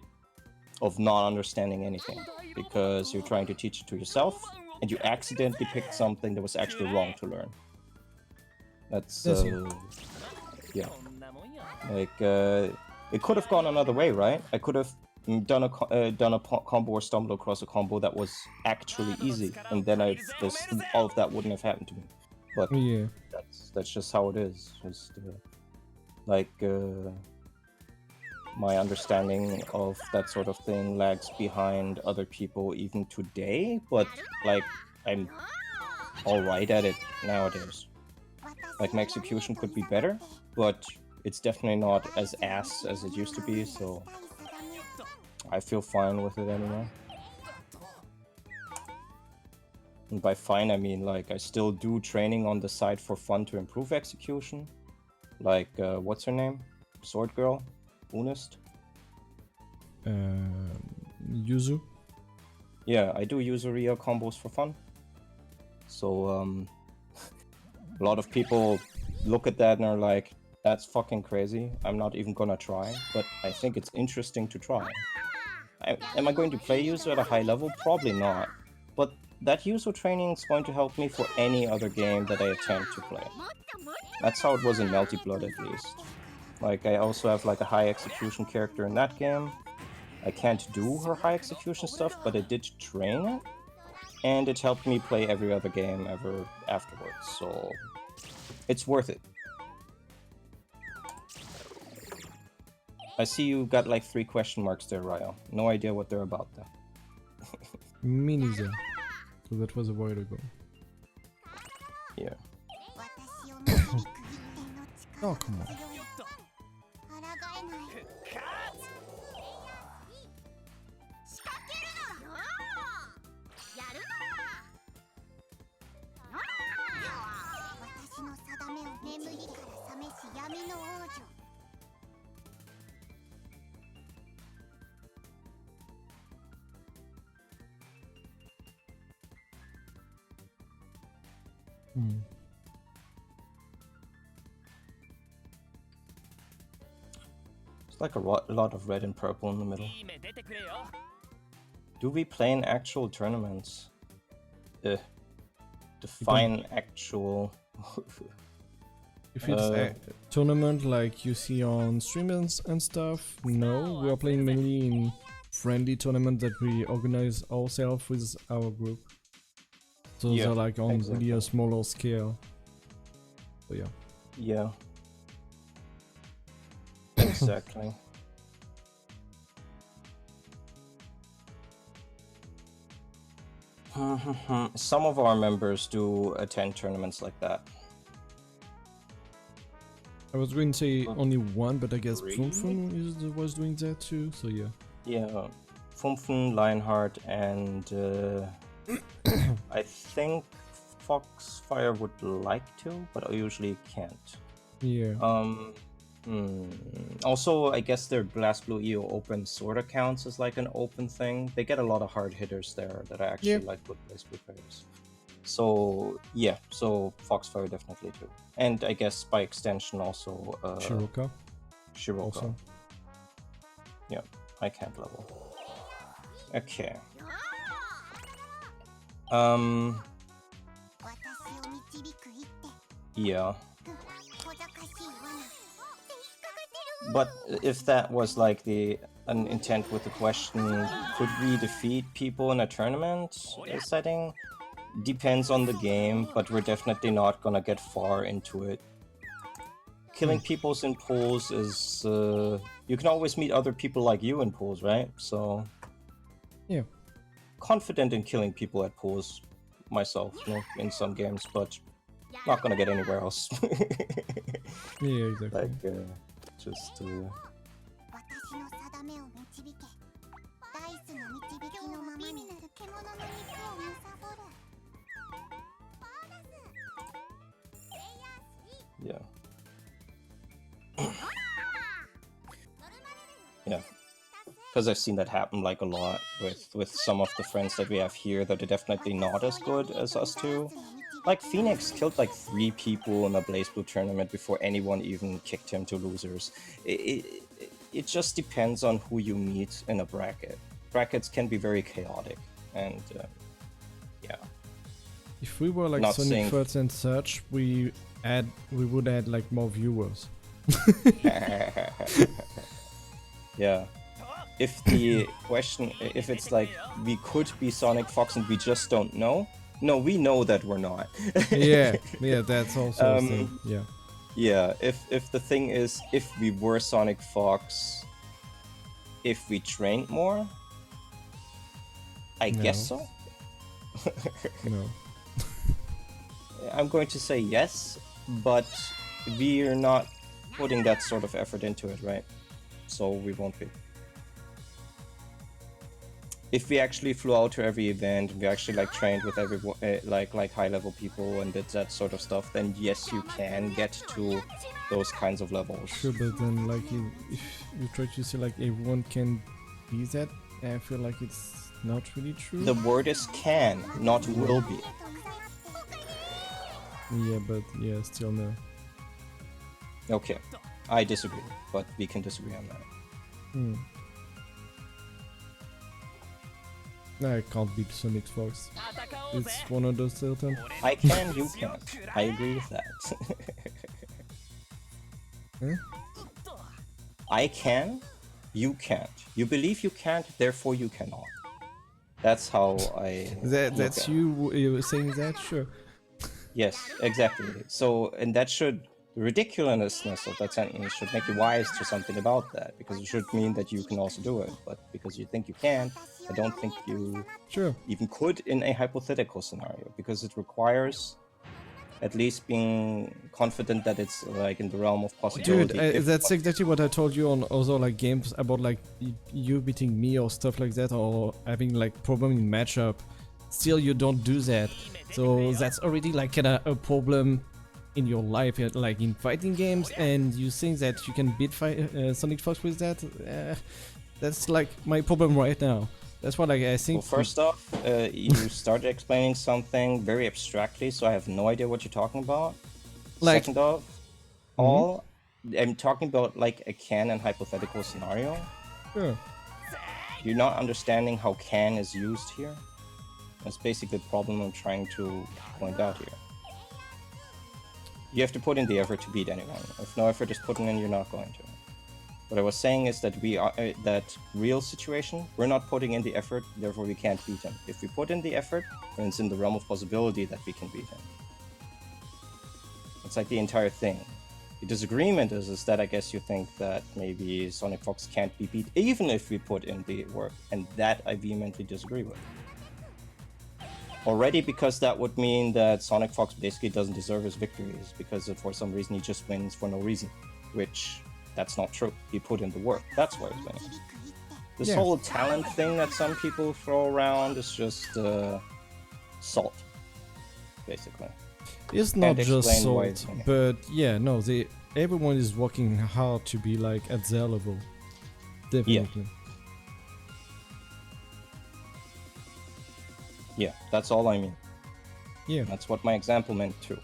of not understanding anything, because you're trying to teach it to yourself and you accidentally picked something that was actually wrong to learn. That's yeah. Like it could have gone another way, right? I could have done a combo or stumbled across a combo that was actually easy, and then all of that wouldn't have happened to me. But yeah, that's just how it is. Just like my understanding of that sort of thing lags behind other people even today, but like I'm all right at it nowadays. Like my execution could be better, but it's definitely not as ass as it used to be, so I feel fine with it anymore. And by fine, I mean like I still do training on the side for fun to improve execution. Like, what's her name? Sword Girl? Unist? Yuzu? Yeah, I do Yuzuria combos for fun. So, a lot of people look at that and are like, That's fucking crazy. I'm not even gonna try, but I think it's interesting to try. Am I going to play Yuzu at a high level? Probably not. But that Yuzu training is going to help me for any other game that I attempt to play. That's how it was in Melty Blood, at least. Like, I also have like a high execution character in that game. I can't do her high execution stuff, but I did train it. And it helped me play every other game ever afterwards, so it's worth it. I see you got like 3 question marks there, Ryo. No idea what they're about though. Me neither. So that was a while ago. Yeah. Oh, come on. It's like a lot of red and purple in the middle. Do we play in actual tournaments? Define actual. If it's a tournament like you see on streamers and stuff, no. We are playing mainly in friendly tournaments that we organize ourselves with our group. So they're like on really a smaller scale. So yeah. Yeah. Exactly. Some of our members do attend tournaments like that. I was going to say only one, but I guess Funfun was doing that too, so yeah. Yeah, Funfun, Lionheart, and I think Foxfire would like to, but I usually can't. Yeah. Also, I guess their BlazBlue EO Open sort of counts as like an open thing. They get a lot of hard hitters there that I actually like with BlazBlue players. So yeah, so Foxfire definitely too. And I guess by extension also Shiroka. Also. Yeah, I can't level. Okay. Yeah. But if that was like an intent with the question, could we defeat people in a tournament setting? Depends on the game, but we're definitely not gonna get far into it. Killing peoples in pools is... you can always meet other people like you in pools, right? So... yeah. Confident in killing people at pools myself, you know, in some games, but not gonna get anywhere else. Yeah, exactly. Like, just... yeah. Yeah. Because I've seen that happen like a lot with some of the friends that we have here that are definitely not as good as us two. Like Phoenix killed like 3 people in a BlazBlue tournament before anyone even kicked him to losers. It just depends on who you meet in a bracket. Brackets can be very chaotic, and yeah. If we were like Sonic First and such, we would add like more viewers. Yeah. If the question, if it's like we could be Sonic Fox and we just don't know, no, we know that we're not. yeah, that's also a thing. Yeah. Yeah, if the thing is, if we were Sonic Fox, if we trained more, I guess so. No. I'm going to say yes, but we're not putting that sort of effort into it, right? So we won't be. If we actually flew out to every event, we actually like trained with everyone, like high level people and did that sort of stuff, then yes, you can get to those kinds of levels. Sure, but then like if you try to say like everyone can be that, I feel like it's not really true. The word is can, not will be. Yeah, but yeah, still no. Okay, I disagree, but we can disagree on that. I can't beat Sonic Fox. It's one of those certain. I can, you can't. I agree with that. Huh? I can, you can't. You believe you can't, therefore you cannot. That's how I That's you were saying that? Sure. Yes, exactly. So, and that should, the ridiculousness of that sentence should make you wise to something about that, because it should mean that you can also do it. But because you think you can, I don't think you even could in a hypothetical scenario, because it requires at least being confident that it's like in the realm of possibility. Dude, that's exactly what I told you on other like games about like you beating me or stuff like that, or having like problem in matchup. Still, you don't do that, so that's already like a problem in your life, like in fighting games. And you think that you can beat Sonic Fox with that? That's like my problem right now. That's what I think. Well, first off, you started explaining something very abstractly, so I have no idea what you're talking about. Like, second off, I'm talking about like a can and hypothetical scenario. Sure. You're not understanding how can is used here. That's basically the problem I'm trying to point out here. You have to put in the effort to beat anyone. If no effort is put in, you're not going to. What I was saying is that we are that real situation, we're not putting in the effort, therefore we can't beat him. If we put in the effort, then it's in the realm of possibility that we can beat him. It's like the entire thing. The disagreement is that I guess you think that maybe Sonic Fox can't be beat even if we put in the work, and that I vehemently disagree with. Already, because that would mean that Sonic Fox basically doesn't deserve his victories, because for some reason he just wins for no reason, which that's not true. He put in the work. That's why he's winning. This whole talent thing that some people throw around is just salt, basically. It's not just salt, but yeah, no, everyone is working hard to be like at their level. Definitely. Yeah, that's all I mean. Yeah. That's what my example meant too.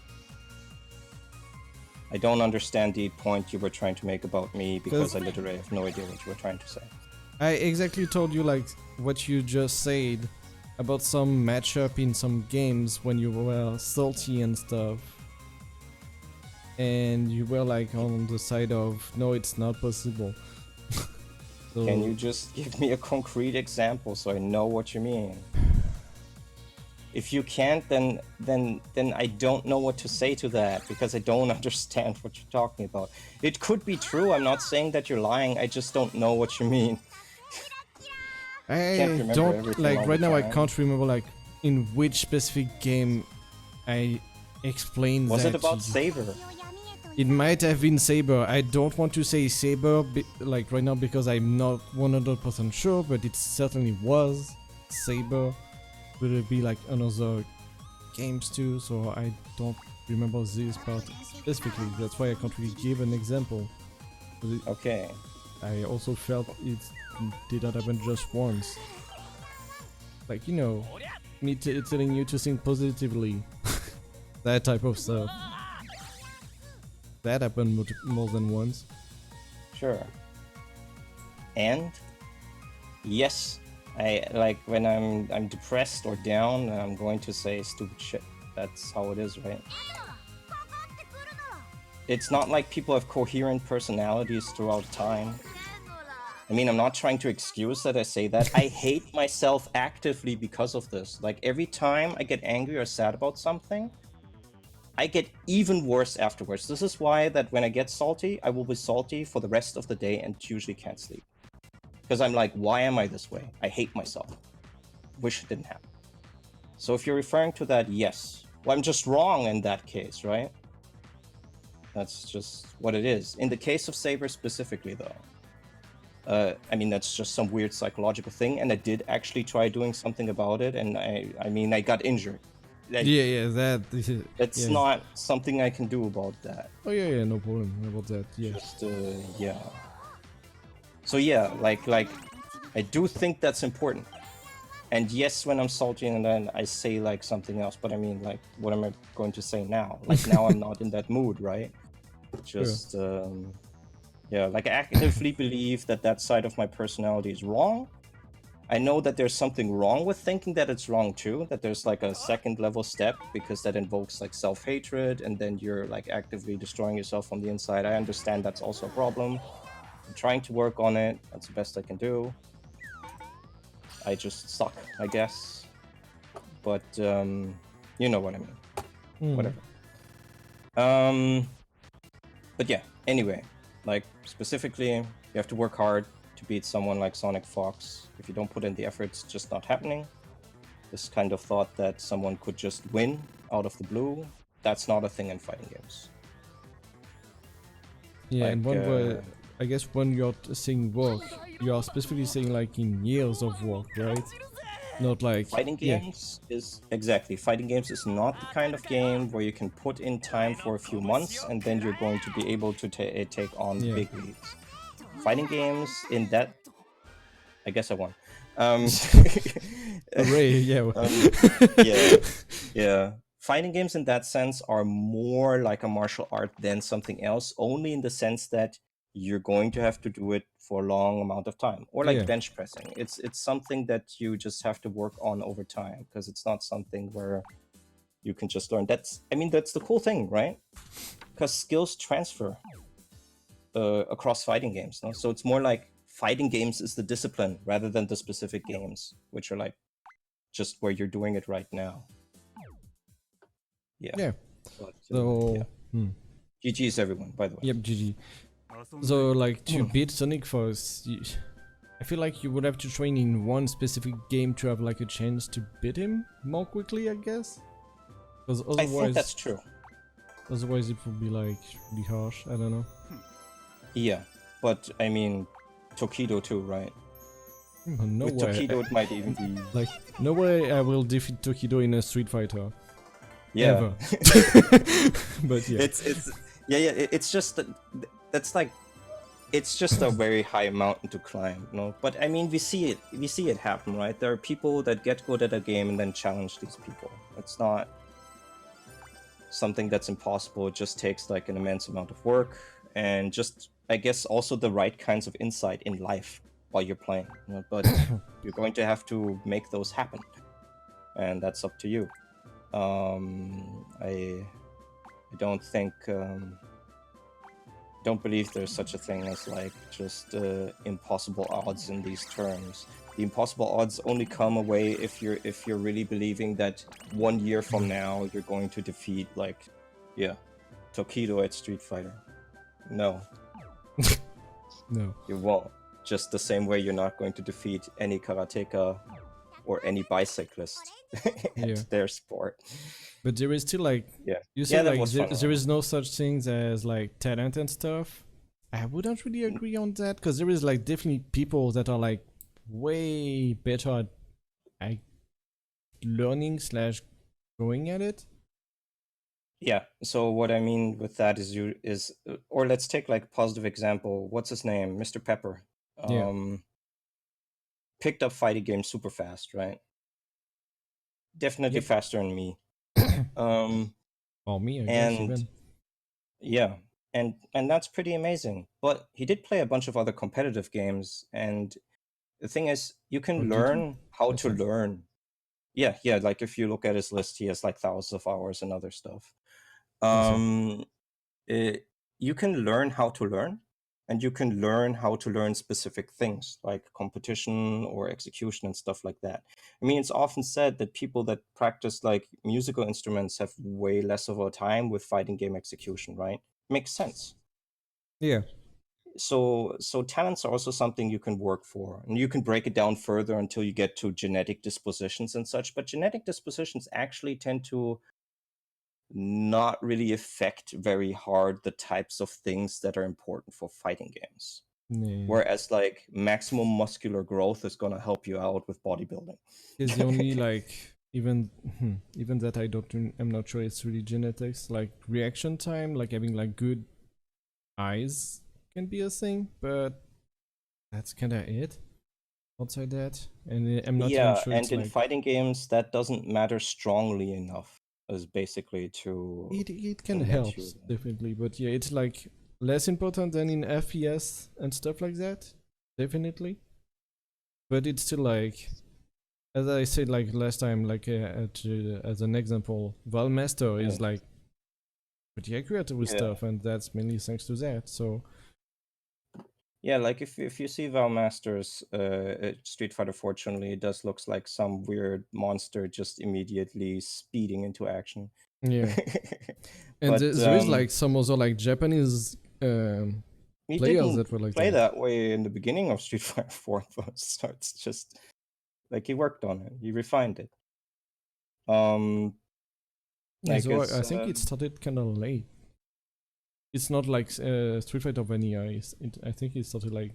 I don't understand the point you were trying to make about me, because I literally have no idea what you were trying to say. I exactly told you like what you just said about some matchup in some games when you were salty and stuff. And you were like on the side of, no, it's not possible. So, can you just give me a concrete example so I know what you mean? If you can't, then I don't know what to say to that, because I don't understand what you're talking about. It could be true, I'm not saying that you're lying, I just don't know what you mean. I don't, like, right now I can't remember, like, in which specific game I explained that. Was it about Saber? It might have been Saber. I don't want to say Saber, like, right now, because I'm not 100% sure, but it certainly was Saber. Will it be like another games too? So I don't remember this part specifically. That's why I can't really give an example. Okay. I also felt it did not happen just once. Like, you know, me telling you to think positively. That type of stuff. That happened more than once. Sure. And yes, I like when I'm depressed or down, I'm going to say stupid shit. That's how it is, right? It's not like people have coherent personalities throughout time. I mean, I'm not trying to excuse that I say that. I hate myself actively because of this. Like, every time I get angry or sad about something, I get even worse afterwards. This is why that when I get salty, I will be salty for the rest of the day and usually can't sleep. Because I'm like, why am I this way? I hate myself. Wish it didn't happen. So if you're referring to that, yes. Well, I'm just wrong in that case, right? That's just what it is. In the case of Saber specifically, though, I mean, that's just some weird psychological thing, and I did actually try doing something about it, and I mean, I got injured. It's not something I can do about that. Oh yeah, no problem about that. Yeah. Just yeah. So yeah, like I do think that's important. And yes, when I'm salty and then I say like something else, but I mean, like, what am I going to say now? Like, now I'm not in that mood, right? Just yeah, like I actively believe that that side of my personality is wrong. I know that there's something wrong with thinking that it's wrong too, that there's like a second level step because that invokes like self-hatred and then you're like actively destroying yourself from the inside. I understand that's also a problem. I'm trying to work on it. That's the best I can do. I just suck, I guess. But you know what I mean. Whatever. But yeah, anyway, like specifically, you have to work hard to beat someone like Sonic Fox. If you don't put in the effort, it's just not happening. This kind of thought that someone could just win out of the blue, that's not a thing in fighting games. Yeah, like, and one way, I guess when you're saying work, you are specifically saying like in years of work, right? Not like fighting games is exactly fighting games is not the kind of game where you can put in time for a few months and then you're going to be able to take on big leagues. Fighting games in that, I guess I won. Hooray! Yeah. Yeah. Fighting games in that sense are more like a martial art than something else, only in the sense that you're going to have to do it for a long amount of time, or like bench pressing. It's something that you just have to work on over time because it's not something where you can just learn. That's the cool thing, right? Because skills transfer across fighting games. No? So it's more like fighting games is the discipline rather than the specific games, which are like just where you're doing it right now. Yeah. But, so GG's everyone, by the way. Yep, GG. So like to beat Sonic Fox, I feel like you would have to train in one specific game to have like a chance to beat him more quickly, I guess. Because otherwise, I think that's true. Otherwise, it would be like really harsh. I don't know. Yeah, but I mean, Tokido too, right? No With way. Tokido, it might even be like no way I will defeat Tokido in a Street Fighter. Yeah. Ever. But yeah. It's just that that's like it's just a very high mountain to climb, you know. But I mean, we see it happen, right? There are people that get good at a game and then challenge these people. It's not something that's impossible. It just takes like an immense amount of work and just, I guess, also the right kinds of insight in life while you're playing, you know? But you're going to have to make those happen, and that's up to you. I don't think don't believe there's such a thing as like just impossible odds in these terms. The impossible odds only come away if you're really believing that 1 year from now you're going to defeat like Tokido at Street Fighter. No. No. You won't. Just the same way you're not going to defeat any karateka or any bicyclist at their sport. But there is still like you said like there is no such things as like talent and stuff. I wouldn't really agree on that because there is like definitely people that are like way better at learning / going at it. Yeah, so what I mean with that is or let's take like a positive example. What's his name? Mr. Pepper. Picked up fighting games super fast, right? Definitely faster than me. Well, me, I guess even. Yeah, and that's pretty amazing. But he did play a bunch of other competitive games, and the thing is, you can learn how to learn. Yeah, like if you look at his list, he has like thousands of hours and other stuff. You can learn how to learn, and you can learn how to learn specific things like competition or execution and stuff like that. I mean, it's often said that people that practice like musical instruments have way less of a time with fighting game execution, right? Makes sense. Yeah. So talents are also something you can work for, and you can break it down further until you get to genetic dispositions and such. But genetic dispositions actually tend to not really affect very hard the types of things that are important for fighting games. Whereas like maximum muscular growth is going to help you out with bodybuilding. Is the only like even that I'm not sure it's really genetics, like reaction time, like having like good eyes can be a thing, but that's kind of it. Outside that, and I'm not even sure. And in fighting games, that doesn't matter strongly enough. is basically to. It can let help you- definitely, but yeah, it's like less important than in FPS and stuff like that, definitely. But it's still like, as I said like last time, like as an example, Valmaster is like pretty accurate with stuff, and that's mainly thanks to that. So Yeah, like if you see Valmaster's Street Fighter, fortunately, it does looks like some weird monster just immediately speeding into action. yeah, and But there is like some other like Japanese he players didn't that were like play that. that way in the beginning of Street Fighter 4, though, so it's just like he worked on it, he refined it. Yeah, so guess, I think it started kind of late. It's not like Street Fighter Vanilla. I think it started like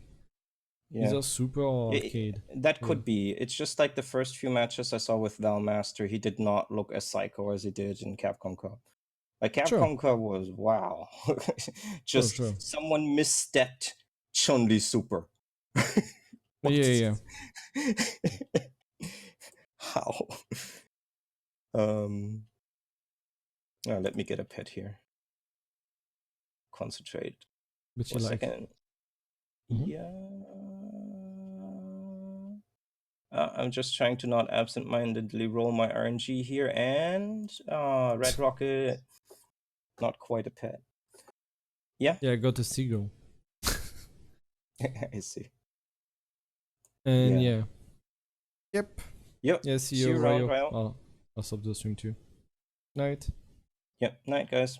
either Super or Arcade. That could be. It's just like the first few matches I saw with Valmaster, he did not look as psycho as he did in Capcom Cup. Like Capcom Cup was wow. Just someone misstepped Chun-Li Super. Yeah. How? Let me get a pet here. Concentrate for a second. Yeah. I'm just trying to not absent-mindedly roll my RNG here, and Red Rocket, not quite a pet. Yeah. Yeah, I got a seagull. I see. And yeah. Yep. Yeah, see you around, Ryo. I'll stop the stream too. Night. Yep, night guys.